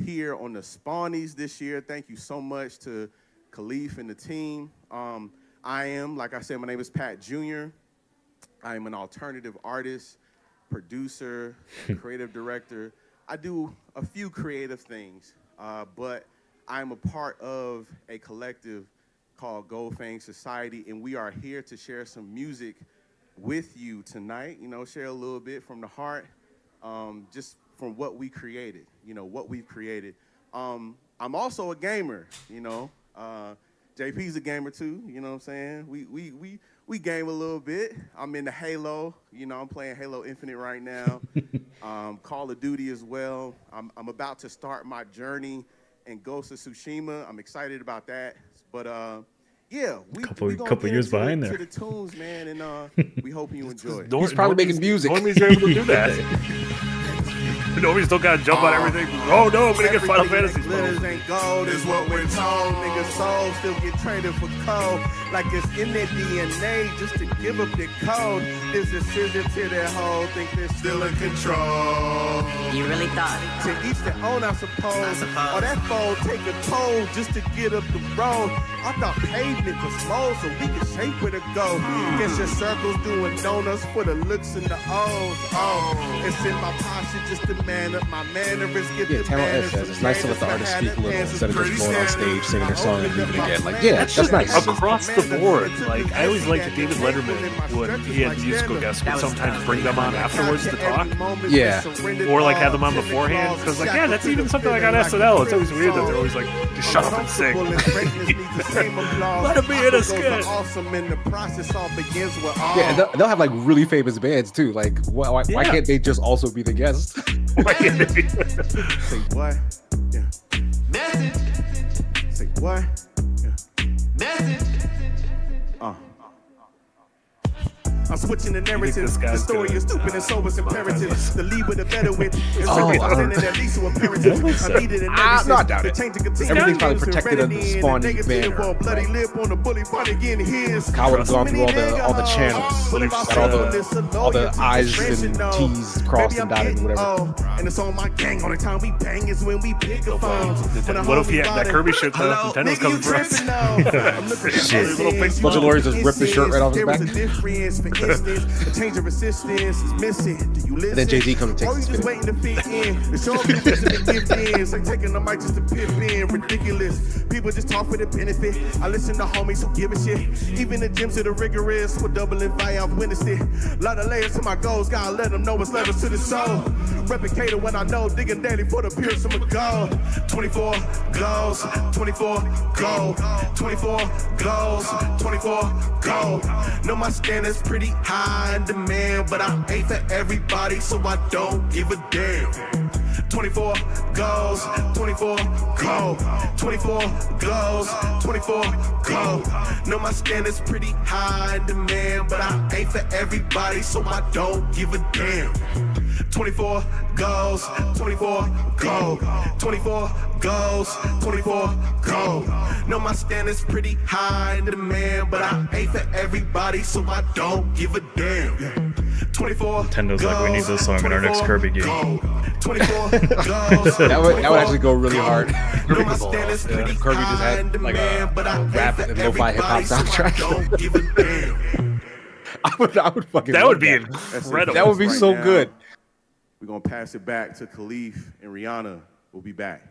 here on the Spawnies this year. Thank you so much to Khalif and the team. I am, like I said, my name is Pat Jr. I am an alternative artist, producer, creative director. I do a few creative things, but I'm a part of a collective called Gold Fang Society, and we are here to share some music with you tonight. You know, share a little bit from the heart, just from what we created. You know, what we've created. I'm also a gamer. You know, JP's a gamer too. You know what I'm saying? We game a little bit. I'm into Halo. You know, I'm playing Halo Infinite right now. Call of Duty as well. I'm about to start my journey in Ghost of Tsushima. I'm excited about that. But yeah, we couple years behind there. To the tunes, man, and we hope you enjoy. He's probably making music. Normies are able to do that. Normies don't gotta jump on everything. Oh no, I'm gonna get Final Fantasy. Glitters ain't gold is what we're told. Niggas souls still get traded for cold. Like it's in their DNA just to give up their code. There's a scissor to their whole. Think they're still in control. You really thought? To each their own, I suppose. Or that foe take a toll just to get up the road. I thought pavement was slow so we could shape where to go. Guess your circles doing donuts for the looks and the O's. Oh, it's in my posture just to man up my mannerisms. Yeah, Talent S says it's nice to let the artist speak a little instead of just going on stage, singing their song and leaving again. Like, yeah, that's nice. Across the board, like I always liked that David Letterman, when he had musical guests, would sometimes bring them on afterwards to talk. Yeah. Or like have them on beforehand. Because like, yeah, that's even something like on SNL. It's always weird that they're always like, just shut up and sing. Let him be in a skit. Yeah, and they'll have like really famous bands too. Like, why can't they just also be the guests? Why can't they be? Say what? Yeah. Message. Say what? Yeah. Message. I'm switching the narrative. The story is stupid and so is imperative. The lead with the better wit is represented at least to imperative. I needed an no, I doubt it. Everything's probably protected under the Spawnies banner. Bloody lip on the bully fight again. Here's Kyle would have gone through all the channels. Got all the I's and T's crossed and dotted and whatever. And it's on my gang. Only time we bang is when we pick a phone. What if he had that Kirby shirt though? Nintendo's coming for us. Shit. Bunch of lawyers just ripped the shirt right off his back. A change of resistance is missing. Do you listen? And then Jay-Z comes and takes his just waiting to fit in. The show me wisdom and gift in. It's like taking the mic just to pip in. Ridiculous. People just talk for the benefit. I listen to homies who give a shit. Even the gyms are the rigorous. With double and fire, I've witnessed it. Lot of layers to my goals. Gotta let them know it's levels to the soul. Replicator when I know. Digging daily for the pierce of my goal. 24 goals. 24 gold. 24 goals. 24 gold. Know my standards pretty high in demand, but I ain't for everybody, so I don't give a damn. 24 goals, 24 gold, 24 goals, 24 gold. Know my standards pretty high in demand, but I ain't for everybody, so I don't give a damn. 24 goals, 24 gold, 24 goals, 24 gold. Know my standards pretty high in demand, but I ain't for everybody, so I don't give a damn. 24 Nintendo's like, we need this song in our next Kirby game. 24 goals. that would actually go really hard. Know my standards pretty Kirby just had like a rap and lo-fi hip-hop soundtrack. I would fucking that would be that. incredible. That would be so good. We're going to pass it back to Khalif and Rihanna. We'll be back.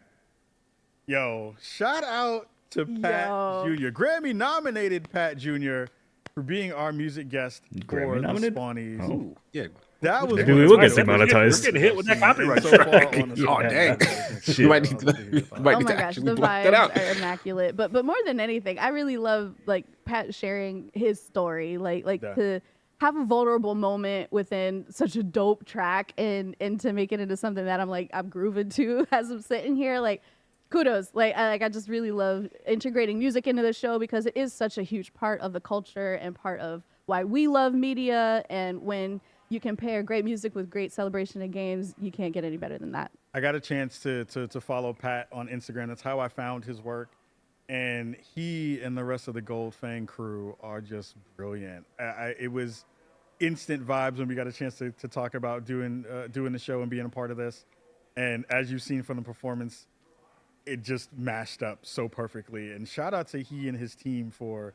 Yo, shout out to Pat Jr. Grammy-nominated Pat Jr. for being our music guest for the Spawnies. Oh. Yeah. That was maybe we will get demonetized. We're getting hit with that copyright so far strike. on the Oh, dang. You might need to, Oh my gosh, actually the black that out. vibes are immaculate. But more than anything, I really love like Pat sharing his story, like to have a vulnerable moment within such a dope track and to make it into something that I'm grooving to as I'm sitting here. Like, kudos. I just really love integrating music into the show because it is such a huge part of the culture and part of why we love media. And when you can pair great music with great celebration of games, you can't get any better than that. I got a chance to follow Pat on Instagram. That's how I found his work. And he and the rest of the Gold Fang crew are just brilliant. It was instant vibes when we got a chance to talk about doing the show and being a part of this. And as you've seen from the performance, it just mashed up so perfectly. And shout out to he and his team for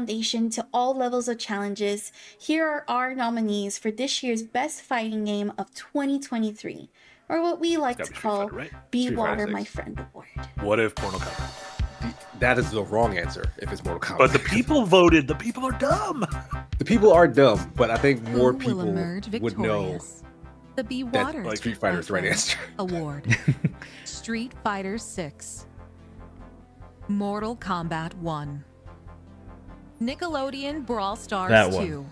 foundation to all levels of challenges, here are our nominees for this year's Best Fighting Game of 2023, or what we like to call Be Water My Friend Award. What if Porno Cup? that is the wrong answer if it's Mortal Kombat. But the people voted. The people are dumb. The people are dumb, but I think more Who will people emerge would know victorious? The Be that Water like Street Fighter is the right answer. Award. Street Fighter 6. Mortal Kombat 1. Nickelodeon Brawl Stars That one. 2.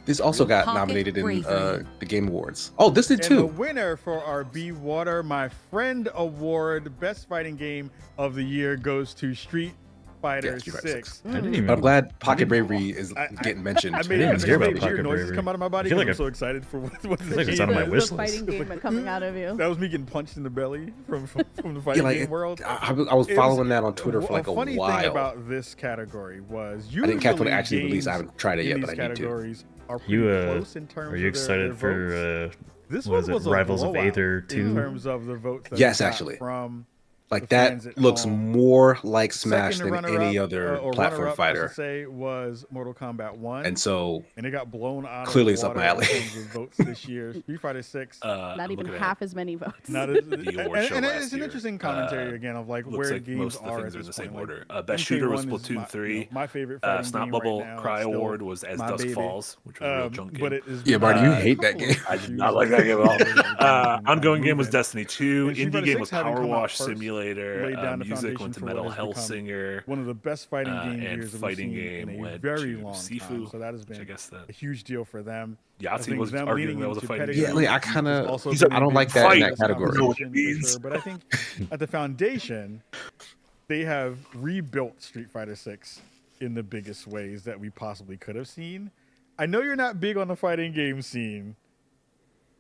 This also got Pocket nominated in Bravery. the Game Awards. Oh, this did And too. the winner for our Be Water, My Friend Award, Best Fighting Game of the Year goes to Street Fighter Street Fighter 6. I didn't even. I'm glad Pocket Bravery is getting mentioned. I didn't made hear about weird Pocket noises Bravery. come out of my body I feel like because I'm so excited for what the like it's game on my is. wish The list. fighting game coming out of you. That was me getting punched in the belly from the Yeah, fighting like game world. I was following that on Twitter for like a funny while. thing about this category was I didn't catch when it usually actually released. I games haven't tried it yet, in but I these need to. categories are pretty You close in terms are you of their excited for votes. This what one is it, was a Rivals of blowout Aether in 2? terms of the votes that Yes, we got actually. from Like the fans that at looks home. more like Smash Second than any runner-up, other or platform runner-up, I should fighter. say, was Mortal Kombat 1. And so And it got blown out clearly of it's the up water my alley. in terms of votes this year. Street Fighter 6. Not even half as many votes. Not as, The award show and last it's an year. interesting commentary again of like Looks where like games most of the are things at are in this the same point. order. Like, Best shooter was MK1 is Splatoon 3. my favorite fighting Snot game Bubble right now. Cry It's still Award was As my Dusk baby. Falls, which was a real junk game. But it is Yeah, Marty, you hate that game. I did not like that game at all. Ongoing game was Destiny 2. And Street Indie Fighter game 6 was having Power come out Wash first, Simulator. laid down the Music foundation went to for Metal what has Health become Singer. one of the best fighting game and years that we've fighting seen game in a went very to long Sifu, time. So that has which I been guess that a huge deal for them. Yahtzee I think was them arguing leaning that was a into fighting pedigree game. Yeah, like, I has kinda- also I been don't a big like that part in of that this category. conversation, for sure. But I think at the foundation, they have rebuilt Street Fighter 6 in the biggest ways that we possibly could have seen. I know you're not big on the fighting game scene,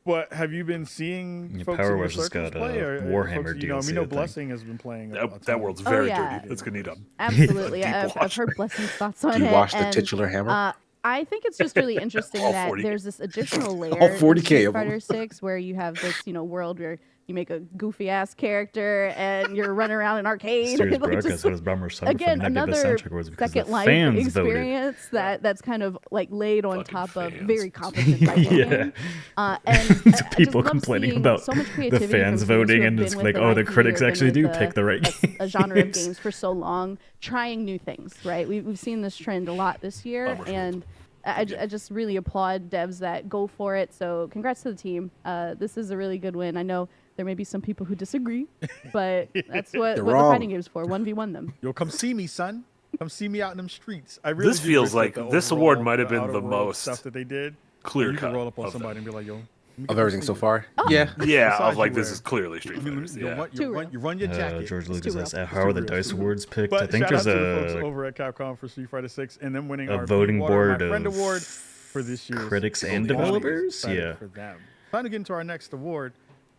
but have you been seeing folks Power in your Wash has circles got play? Or Warhammer folks, you know, DLC, we know I think. Blessing has been playing. That world's Oh, very yeah. dirty. It's gonna need a Absolutely. deep I've wash. heard Blessing's thoughts on it. Do you wash the and, titular hammer? I think it's just really interesting All that 40. there's this additional layer All in 40K Street of them. Fighter 6 where you have this, world where you make a goofy ass character and you're running around an arcade. Series Like, broadcast just, has Bummer Summer again, from Nebula another Soundtrack Awards because second the life fans voted. experience that's kind of like laid on top of very competent fighting Yeah. game. And I just People love complaining seeing about so much the creativity fans from teams who voting, have and been it's with like, an oh, the IP critics or been actually do with pick the right a genre of games. games for so long, trying new things, right? We've seen this trend a lot this year, and I just really applaud devs that go for it. So congrats to the team. This is a really good win. I know there may be some people who disagree, but that's what the fighting game's for. 1v1 them. Yo, come see me, son. Come see me out in them streets. I really This do feels appreciate like the this award overall- might have been outer the world most stuff that they did. clear You can cut roll up on of somebody and be like, yo. Of everything so far? Oh. Yeah. Yeah, Besides of like you this wear- is clearly Street You Fighters. you Yeah. run- you run your jacket. George It's Lucas too asks, real. how are the It's too dice real. awards picked? But I think shout there's out to the folks a over at Capcom for Street Fighter 6 and then winning a our voting Be Water board My Friend of award for this year's critics and Spawnies. developers? Excited Yeah. for them. Time to get into our next award.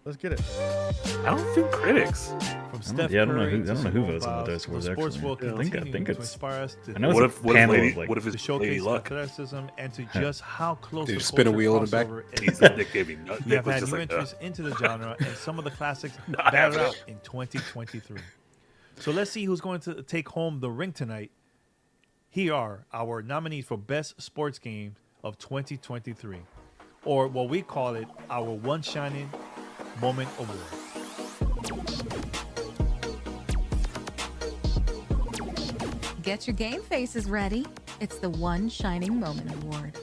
Let's get it. I don't think critics. From Steph Yeah, I don't know Curry who to votes Simone on the Biles, dice awards, the sports actually. world I think continues to it's. inspire us to I know What it's if- a what if panel Lady- of like. what if it's to showcase Lady Luck? athleticism and to just how close Dude, the spin a culture wheel in the back. crossover He's is. Nick gave me nut. We Nick have was had just new like, entries into the genre and some of the classics No, I battled haven't. out in 2023. So let's see who's going to take home the ring tonight. Here are our nominees for Best Sports Game of 2023, or what we call it, our One Shining Moment Award. Get your game faces ready. It's the One Shining Moment Award.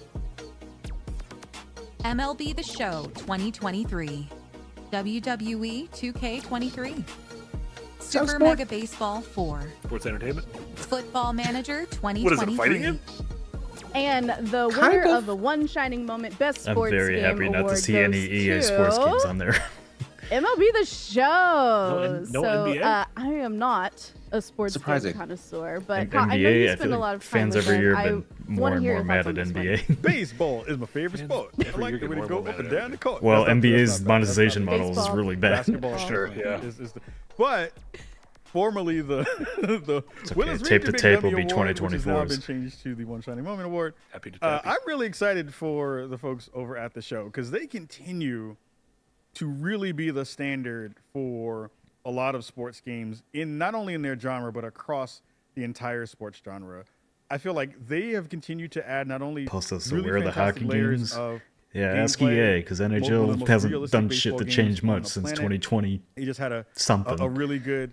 MLB The Show 2023. WWE 2K23. Super Sport. Mega Baseball 4. Sports Entertainment. Football Manager 2023. What is it, fighting game? And the winner of the One Shining Moment Best I'm Sports very Game happy not to Award see any goes EA to sports games on there. MLB The Show. No so NBA? I am not a sports game Surprising. connoisseur, but And I know NBA, you I spend feel a like lot of time fans with every them. year I have been more wanna and hear more your mad thoughts at on this one. NBA. Baseball is my favorite sport. I like the way to go up and down the court. Well, That's not- NBA's that's not- monetization that's not- model is Baseball. really bad. Basketball, Sure, yeah. But formerly the okay. Willis Tape to Reed tape Dummy will be Award, which has now 2024's. been changed to the One Shining Moment Award. Happy to tap you. I'm really excited for the folks over at the show because they continue to really be the standard for a lot of sports games in not only in their genre but across the entire sports genre. I feel like they have continued to add not only Post us to really where the fantastic hockey layers games. of Yeah, ask gameplay, EA because one of the NHL most hasn't realistic done shit baseball to games change on much the since planet. 2020. He just had something. a really good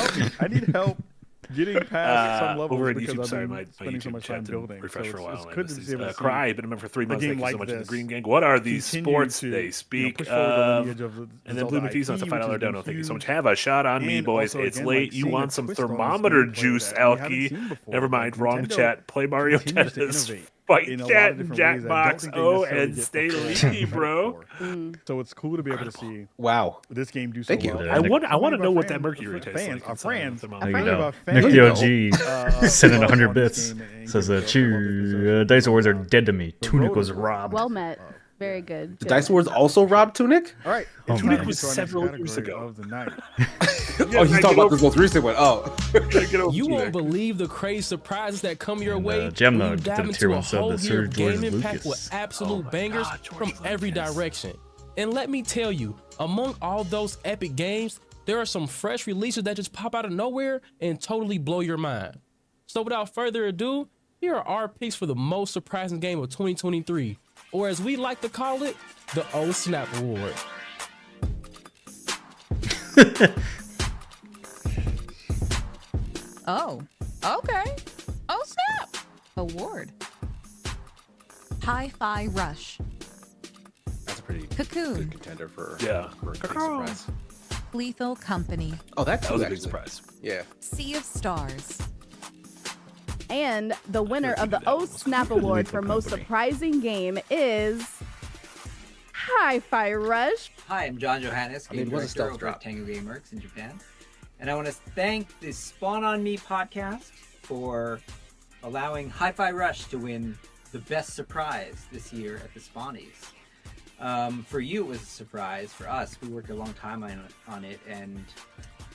help me. I need help getting past some levels over at because YouTube. I've Sorry, been my spending so YouTube much time chat didn't building. refresh So for a while. it's good to be able to see Cry, been a member for 3 a months. game Thank you so like much for the this Green Gang. What are these continue sports to, they speak push forward the of? lineage of the And then Zelda Blue Feast wants IP, to which $5 has been dono. Thank you so huge. much. Have a shot on me, And boys. also, It's again, late. like, You seeing want a some twist on this thermometer gameplay juice, that we haven't Alki? seen before. Never Like, mind. Wrong Nintendo chat. Play Mario continues to Tennis. innovate Fight in a lot chat of and different ways that I don't Jackbox. think they Oh, necessarily and get stay the full leaky, credit bro. for. So it's cool to be able to see this game do so Thank you. well. I want to know what that mercury tastes fans, like. our friends, There you go. Nick the OG sent in 100 bits. Says, cheer, Dice Awards are dead to me. Tunic was robbed. Well met. Very good. The Dice Awards also robbed Tunic? All right. Oh, Tunic man. was several years ago. Of the night. Oh, he's talking about this most recent one. Oh. You won't believe the crazy surprises that come your way Gem when you Nug dive did a into tier a 1 sub whole to year Sir of George gaming packed with Lucas. absolute bangers from every direction. And let me tell you, among all those epic games, there are some fresh releases that just pop out of nowhere and totally blow your mind. So without further ado, here are our picks for the most surprising game of 2023, or as we like to call it, the O Snap Award. Oh, okay. Oh, snap. Award. Hi-Fi Rush. That's a pretty Cocoon. good contender for Yeah. for a big surprise. Lethal Company. Oh, that was a big actually. surprise. Yeah. Sea of Stars. And the winner of the O Snap Award for most surprising game is Hi-Fi Rush. Hi, I'm John Johannes, I mean, game it was a director stealth over drop. at Tango Gameworks in Japan. And I want to thank the Spawn on Me podcast for allowing Hi-Fi Rush to win the best surprise this year at the Spawnies. For you, it was a surprise. For us, we worked a long time on it, and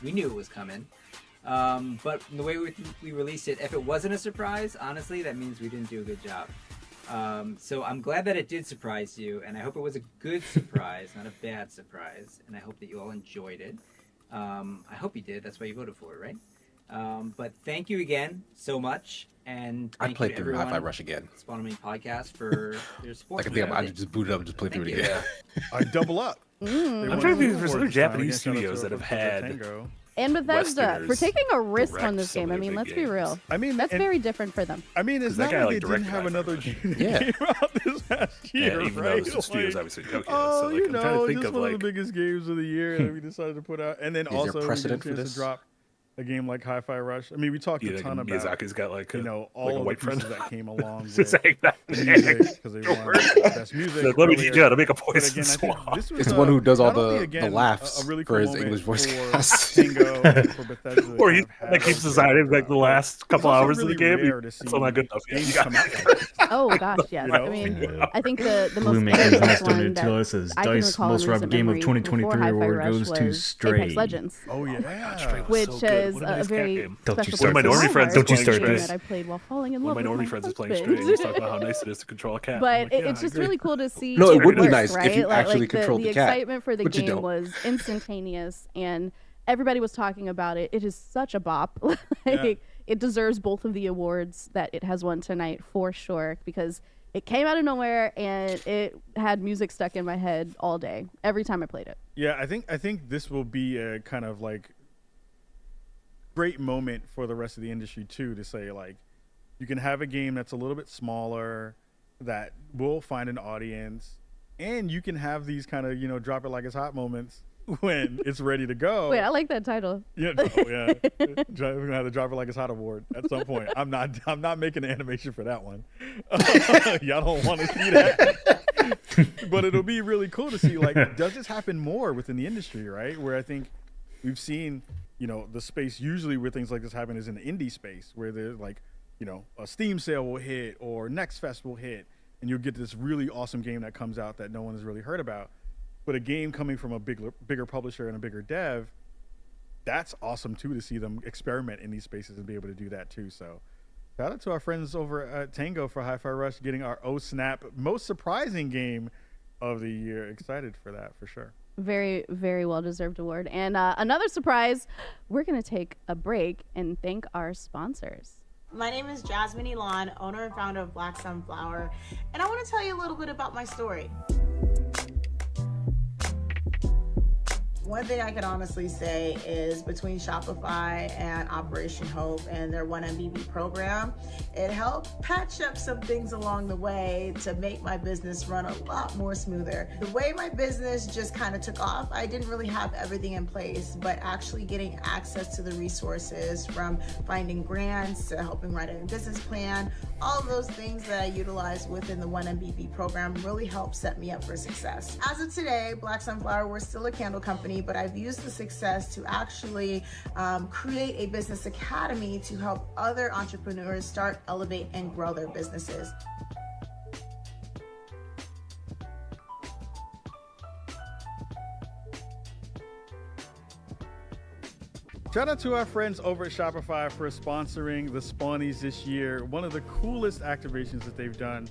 we knew it was coming. But the way we released it, if it wasn't a surprise, honestly, that means we didn't do a good job. So I'm glad that it did surprise you, and I hope it was a good surprise, not a bad surprise, and I hope that you all enjoyed it. I hope you did. That's why you voted for it, right? But thank you again so much, and I thank played you to through everyone Hi-Fi Rush again. Spawn on Me podcast for their support. Like, I think I just booted up and just played through it Thank you. again. I double up. I'm trying to think if there's other Japanese studios that have had And Bethesda for Westerners taking a risk on direct this some game. of I their mean, big let's be games. real. I mean, that's very different for them. I mean, it's that not guy, like like, they didn't directed have Hi-Fi another Rush. game out this past year, even though right? the studio's Like, obviously Tokyo. oh, so, like, you I'm trying to know, think just of, one like, of the biggest games of the year that we decided to put out, and then Is there also we get a precedent for chance this? to drop a game like Hi-Fi Rush. I mean, we talked Yeah, a like, ton about Miyazaki's got, like, you a- know, all like a of white the pieces friend. that came along with Just saying that. the music because they won best music. Like, let me earlier. teach you how to make a But poison again, I think swab. this was It's the one who does all not only, the again, laughs a really for cool his moment English voice for cast. Tango and for Bethesda to Or he kind of have that keeps those deciding games like the out. last couple It's also hours of the really game. rare to It's see still not good enough yet. games You got come out like this. Oh gosh, yes. You know? I mean, I think the most Blue Maker's famous next one donated that to us as I can Dice recall in most robbed recent game of memory 2023 before Hi-Fi award Rush goes to was Stray. Apex Legends. Oh yeah, Which is One of a these cat very game. Don't you special start place in this. my heart. Don't you start Game this. that I played while falling in One love of my with Norby my friends is playing husband. straight. He's talking about how nice it is to control a cat. But I'm like, yeah, it's I just agree. really cool to see. No, it would be work, nice if right? you actually controlled the the cat, excitement for the but you game don't. was instantaneous, and everybody was talking about it. It is such a bop. It deserves both of the awards that it has won tonight for sure, because it came out of nowhere and it had music stuck in my head all day every time I played it. Yeah, I think this will be a kind of like great moment for the rest of the industry too, to say like you can have a game that's a little bit smaller that will find an audience, and you can have these kind of, you know, drop it like it's hot moments when it's ready to go. Wait, I like that title. Yeah, no, yeah. We're gonna have the Drop It Like It's Hot award at some point. I'm not making an animation for that one. Y'all don't want to see that. But it'll be really cool to see, like, does this happen more within the industry, right? Where I think we've seen, you know, the space usually where things like this happen is in the indie space, where there's like, you know, a Steam sale will hit or Next Fest will hit, and you'll get this really awesome game that comes out that no one has really heard about. But a game coming from a bigger publisher and a bigger dev, that's awesome too, to see them experiment in these spaces and be able to do that too. So shout out to our friends over at Tango for Hi-Fi Rush getting our Oh Snap most surprising game of the year. Excited for that for sure. Very, very well-deserved award. And another surprise, we're going to take a break and thank our sponsors. My name is Jasmine Elon, owner and founder of Black Sunflower, and I want to tell you a little bit about my story. One thing I can honestly say is between Shopify and Operation Hope and their 1MBB program, it helped patch up some things along the way to make my business run a lot more smoother. The way my business just kind of took off, I didn't really have everything in place, but actually getting access to the resources, from finding grants to helping write a business plan, all of those things that I utilize within the 1MBB program really helped set me up for success. As of today, Black Sunflower, we're still a candle company, but I've used the success to actually create a business academy to help other entrepreneurs start, elevate, and grow their businesses. Shout out to our friends over at Shopify for sponsoring the Spawnies this year. One of the coolest activations that they've done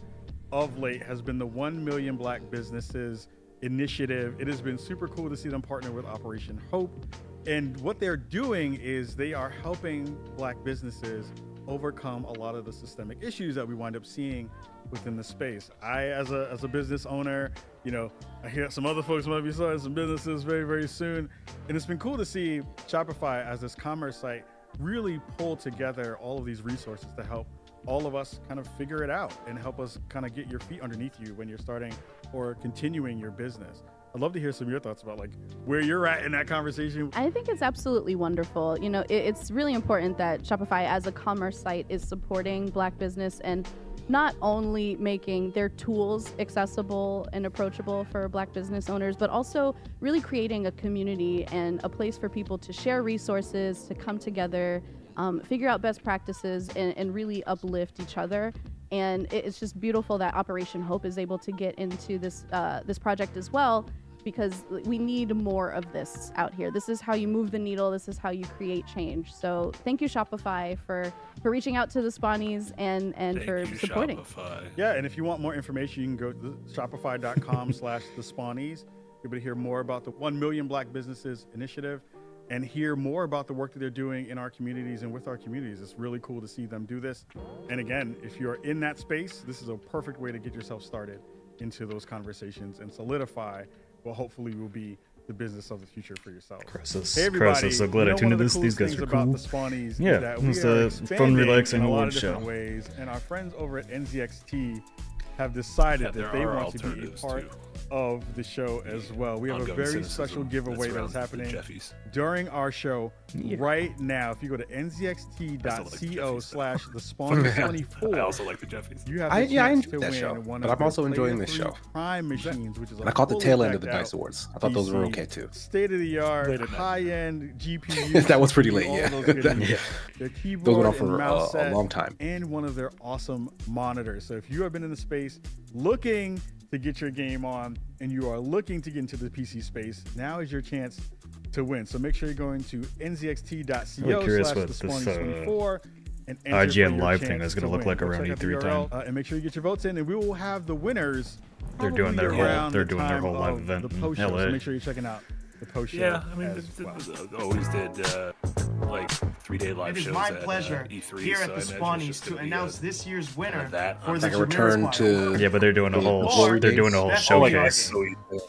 of late has been the 1 Million Black Businesses initiative. It has been super cool to see them partner with Operation Hope. And what they're doing is they are helping Black businesses overcome a lot of the systemic issues that we wind up seeing within the space. I, as a business owner, you know, I hear some other folks might be starting some businesses very, very soon. And it's been cool to see Shopify as this commerce site really pull together all of these resources to help all of us kind of figure it out and help us kind of get your feet underneath you when you're starting or continuing your business. I'd love to hear some of your thoughts about like where you're at in that conversation. I think it's absolutely wonderful. You know, it's really important that Shopify as a commerce site is supporting Black business and not only making their tools accessible and approachable for Black business owners, but also really creating a community and a place for people to share resources, to come together, figure out best practices, and really uplift each other. And it's just beautiful that Operation Hope is able to get into this project as well, because we need more of this out here. This is how you move the needle. This is how you create change. So thank you, Shopify, for reaching out to the Spawnies and for supporting. Shopify. Yeah, and if you want more information, you can go to shopify.com/thespawnies. You'll be able to hear more about the 1 Million Black Businesses initiative and hear more about the work that they're doing in our communities and with our communities. It's really cool to see them do this. And again, if you're in that space, this is a perfect way to get yourself started into those conversations and solidify what hopefully will be the business of the future for yourself. Hey everybody, so glad I tuned into this. These guys are cool. About the Spawnies, yeah, it's a fun, relaxing award show. Ways, and our friends over at NZXT have decided that they want to be a part of the show as well. We have a very special giveaway that is happening during our show right now. If you go to nzxt.co/thespawnies24, I also like the Jeffies. You have the chance to win show, one but of I'm also the enjoying this show. Prime machines, which is and I caught the tail end of the fully Dice Awards. I thought those were okay too. State-of-the-art, high-end GPU. That was pretty late, yeah. Their keyboard those went on for and mouse a long time. And one of their awesome monitors. So if you have been in the space looking to get your game on and you are looking to get into the PC space, now is your chance to win. So make sure you're going to nzxt.co/thespawnies24 and IGN live thing is going to look like around E3 time. And make sure you get your votes in, and we will have the winners. They're doing their whole live event in LA. So make sure you're checking out the post show. Yeah, I mean, always did like 3-day live shows. It is my pleasure E3, here at the Spawnies to announce this year's winner for the return to. Yeah, but they're doing a whole showcase.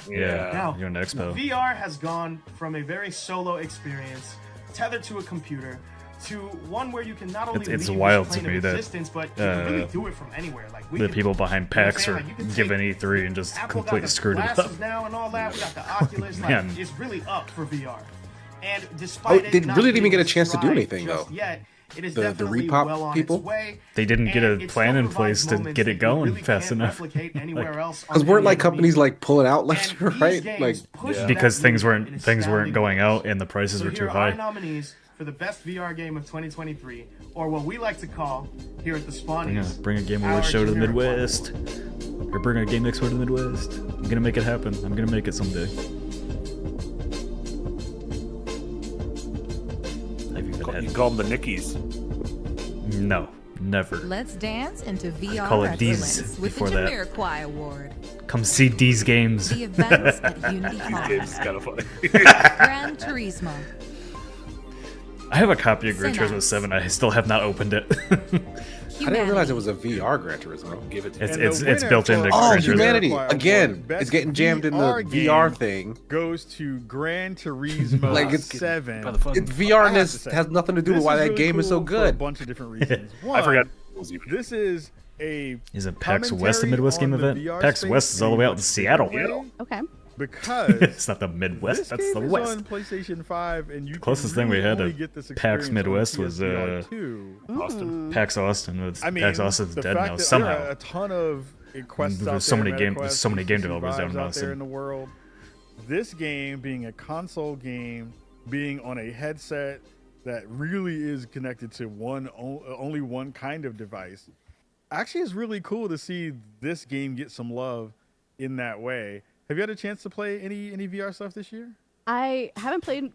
Yeah, doing an expo. VR has gone from a very solo experience tethered to a computer to one where you can not only it's leave wild this to plane me of that existence, but you can really do it from anywhere. Like the people behind PAX are giving E3 and just completely screwed it up. Now and all that, we got the Oculus. Man. Like, it's really up for VR. And despite they really didn't even get a chance to do anything though. Yet, it is the definitely repop well on people, its way, they didn't get a plan in place to get it going fast enough. Because weren't like companies like pulling out left or right, like because things weren't going out and the prices were too high. Nominees for the best VR game of 2023, or what we like to call here at the Spawnies. Bring a Game Awards show to the Midwest. Or bring a Game Expo to the Midwest. I'm gonna make it happen. I'm gonna make it someday. You call them the Nickies? No, never. Let's dance into VR call it D's excellence with before the that. Jamiroquai Award. Come see D's games. The events at Unity These Hall. games is kind of funny. Gran Turismo. I have a copy of Gran Turismo 7. I still have not opened it. I didn't realize it was a VR Gran Turismo. Give it to It's built into Oh, Gran Turismo. humanity Award, again Best is getting jammed in the VR VR thing. Goes to Gran Turismo Like, it's 7. VR-ness has nothing to do with why that game is so For a good. bunch of different reasons. One, I forgot. this is a Is it PAX West the Midwest game commentary event? on the PAX VR West is all the way out in space Seattle. Okay. because It's not the Midwest, this that's game the is West. on PlayStation 5, and you Closest can thing we really had only to get this PAX experience on Midwest was PSVR 2. Austin. PAX Austin. I mean, PAX Austin's the dead fact now that somehow. there are a ton of quests There's out so there, many game- MetaQuest, there's so many game HTC developers down Vives in out there Austin. in the world. This game being a console game, being on a headset that really is connected to only one kind of device, actually is really cool to see this game get some love in that way. Have you had a chance to play any VR stuff this year? I haven't played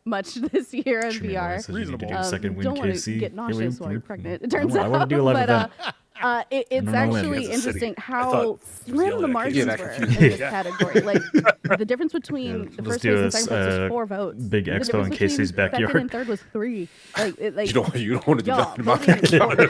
much this year in VR. Reasonable. Don't want to get nauseous while you're pregnant. It turns I out, want to do a live but event. it's don't know when. actually It's a city. interesting I how thought slim the margins that were in confused this me. category. Like the difference between the let's first do place and this, second place was 4 votes. big The expo difference in between Casey's second backyard. and third was 3. Like You don't want to do y'all, that in my voting- backyard.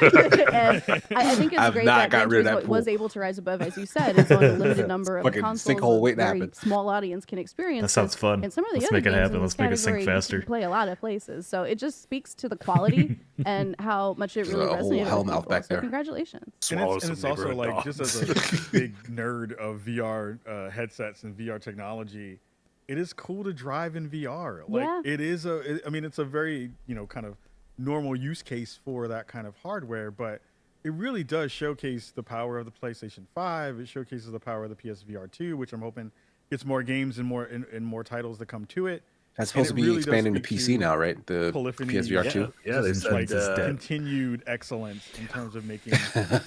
and I think it's I've great not that got rid of Gran that Turismo was pool. able to rise above, as you said. It's on a limited number of Fucking consoles. sinkhole A waiting to very happen. small audience can experience. That sounds this. fun. And some of the Let's other make it games happen. in Let's this make it sync category, faster. You can play a lot of places, so it just speaks to the quality and how much it There's really a whole resonated with hellmouth people. back So there. congratulations. And it's also like, just as a big nerd of VR headsets and VR technology, it is cool to drive in VR. Like Yeah. it's a very, kind of normal use case for that kind of hardware, but it really does showcase the power of the PlayStation 5. It showcases the power of the PSVR 2, which I'm hoping gets more games and more titles that come to it. That's supposed to be expanding to PC now, right? The Polyphony, PSVR 2. Yeah, they just said like dead. continued excellence in terms of making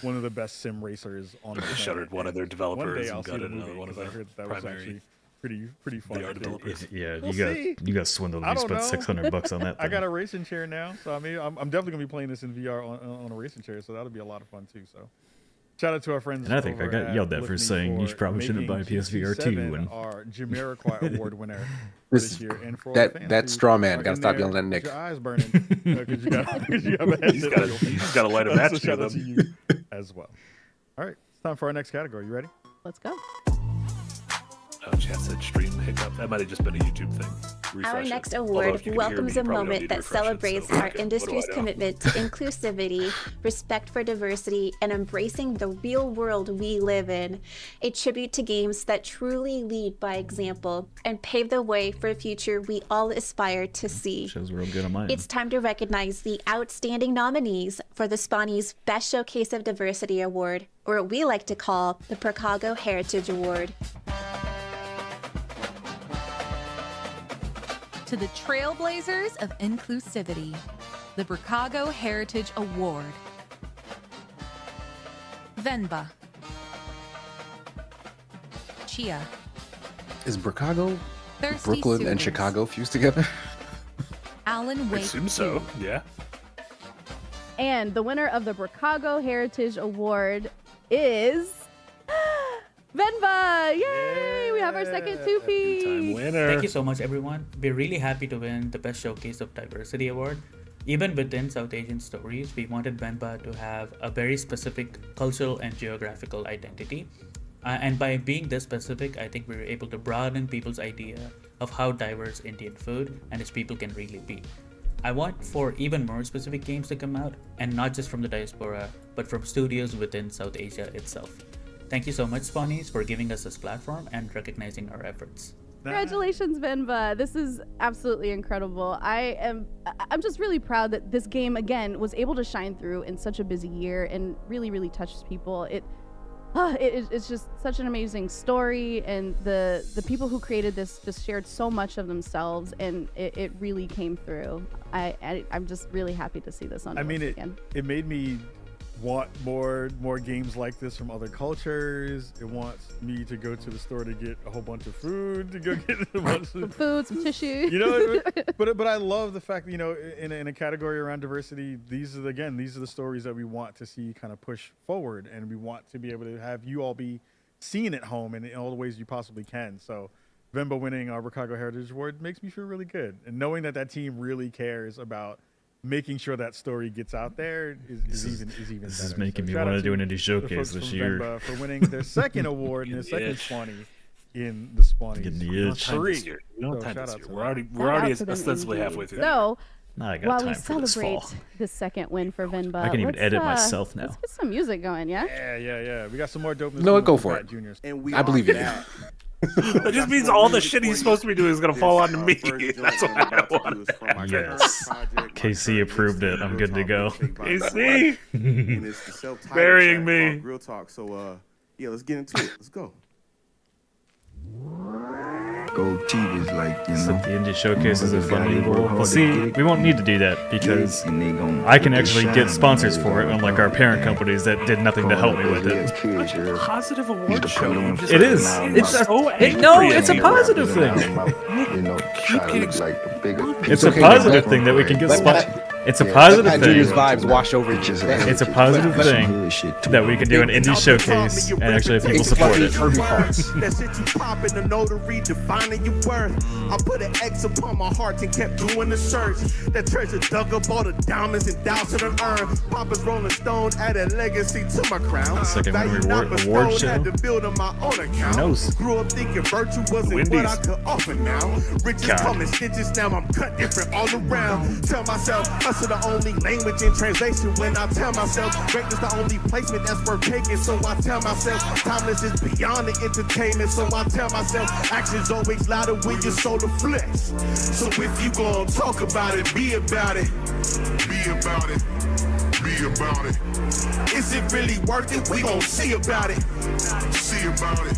one of the best sim racers on the They planet. shuttered one of their And developers one day and I'll see gutted the movie, another one of 'cause I their heard that was primary actually pretty fun. VR developers. Yeah, We'll you see. got swindled. I You don't spent know. $600 on that I thing. got a racing chair now, so I mean, I'm definitely gonna be playing this in VR on a racing chair, so that'll be a lot of fun too. So, shout out to our friends. And I think I over got at yelled at for Polyphony saying you for probably shouldn't buy a making PSVR 2 GT7 and- our Jamiroquai Award winner This- this year, and for that- all the that fans straw who man are gotta in stop there yelling at with Nick. Your eyes burning because you have a headset. He's gotta light a So match to shout out to them. you as well. All right, it's time for our next category. You ready? Let's go. Oh, chat said stream hiccup. That might have just been a YouTube thing. Our Refresh it. next Although award if you can hear welcomes me, a you probably don't moment need that to refresh it, celebrates so our fuck it. industry's What do I know? commitment to inclusivity, respect for diversity, and embracing the real world we live in. A tribute to games that truly lead by example and pave the way for a future we all aspire to see. Shows real good on mine. It's time to recognize the outstanding nominees for the Spawnies Best Showcase of Diversity Award, or what we like to call the Chicago Heritage Award. To the trailblazers of inclusivity, the Chicago Heritage Award. Venba. Chia. Is Chicago, Thirsty Brooklyn, and Suitors. Chicago fused together? Alan I Wake. assume so. Yeah. And the winner of the Chicago Heritage Award is Venba. Yay! We have our second two-piece. Thank you so much, everyone. We're really happy to win the Best Showcase of Diversity Award. Even within South Asian stories, we wanted Venba to have a very specific cultural and geographical identity. And by being this specific, I think we were able to broaden people's idea of how diverse Indian food and its people can really be. I want for even more specific games to come out, and not just from the diaspora, but from studios within South Asia itself. Thank you so much, Spawnies, for giving us this platform and recognizing our efforts. Congratulations, Venba. This is absolutely incredible. I'm just really proud that this game again was able to shine through in such a busy year and really touches people. It's just such an amazing story, and the people who created this just shared so much of themselves, and it really came through. I'm just really happy to see this on. I mean, again. it made me want more games like this from other cultures. It wants me to go to the store to get a whole bunch of food, to go get a bunch Some of food, some tissue. but I love the fact that, in a category around diversity, these are the stories that we want to see kind of push forward, and we want to be able to have you all be seen at home in all the ways you possibly can. So Venba winning our Chicago Heritage Award makes me feel really good, and knowing that team really cares about making sure that story gets out there is even better. This is making me shout want out to do an indie the showcase folks this from year. Venba for winning their second award and their second Spawnie in the Spawnies. Getting the itch. We don't have time this year. We're already ostensibly halfway through. So, I got while time we for this celebrate fall. the second win for Venba, I can even let's, edit myself now. Let's get some music going, yeah? Yeah. We got some more dopeness. No, go for Pat it. Juniors. And I believe in you. That just means all the shit he's supposed to be doing is gonna fall onto me. That's what I want. Yes. KC approved it. I'm good to go. KC, And it's the self-titled burying track me. called Real Talk. So yeah, let's get into it. Let's go. Gold teeth is like, you So know. the indie showcases are Motherfuckers fun. gotta work Well, hard to see, get it. we won't need to do that because And they gon' I can put their actually shine get on sponsors it. for it, unlike our parent companies that did nothing to help me with it. Positive award show. You just It is. It's so angry. No, it's a positive thing. You know, try to look like the bigger. It's a positive thing that we can get sponsors. It's a positive thing. Vibes wash over each other. It's a positive thing that we can do an indie showcase and actually have people support it. That shit you poppin' to know to redefining your worth. I put an X upon my heart and kept doing the search. That treasure dug up all the diamonds and doubts to earn. Papa's Rolling Stone added legacy to my crown. Second Value Winnie not award bestowed, show. had to build on my own account. Who knows? Grew up thinking virtue wasn't what Wendy's. I could offer now. Riches God. come in stitches, now I'm cut different all around. Tell myself, hustle the only language in translation. When I tell myself, greatness the only placement that's worth taking. So I tell myself, timeless is beyond the entertainment. So I tell myself, actions always louder when your soul afflicts. So if you gon' talk about it, be about it. Be about it. Be about it. Is it really worth it? We gon' see about it. See about it.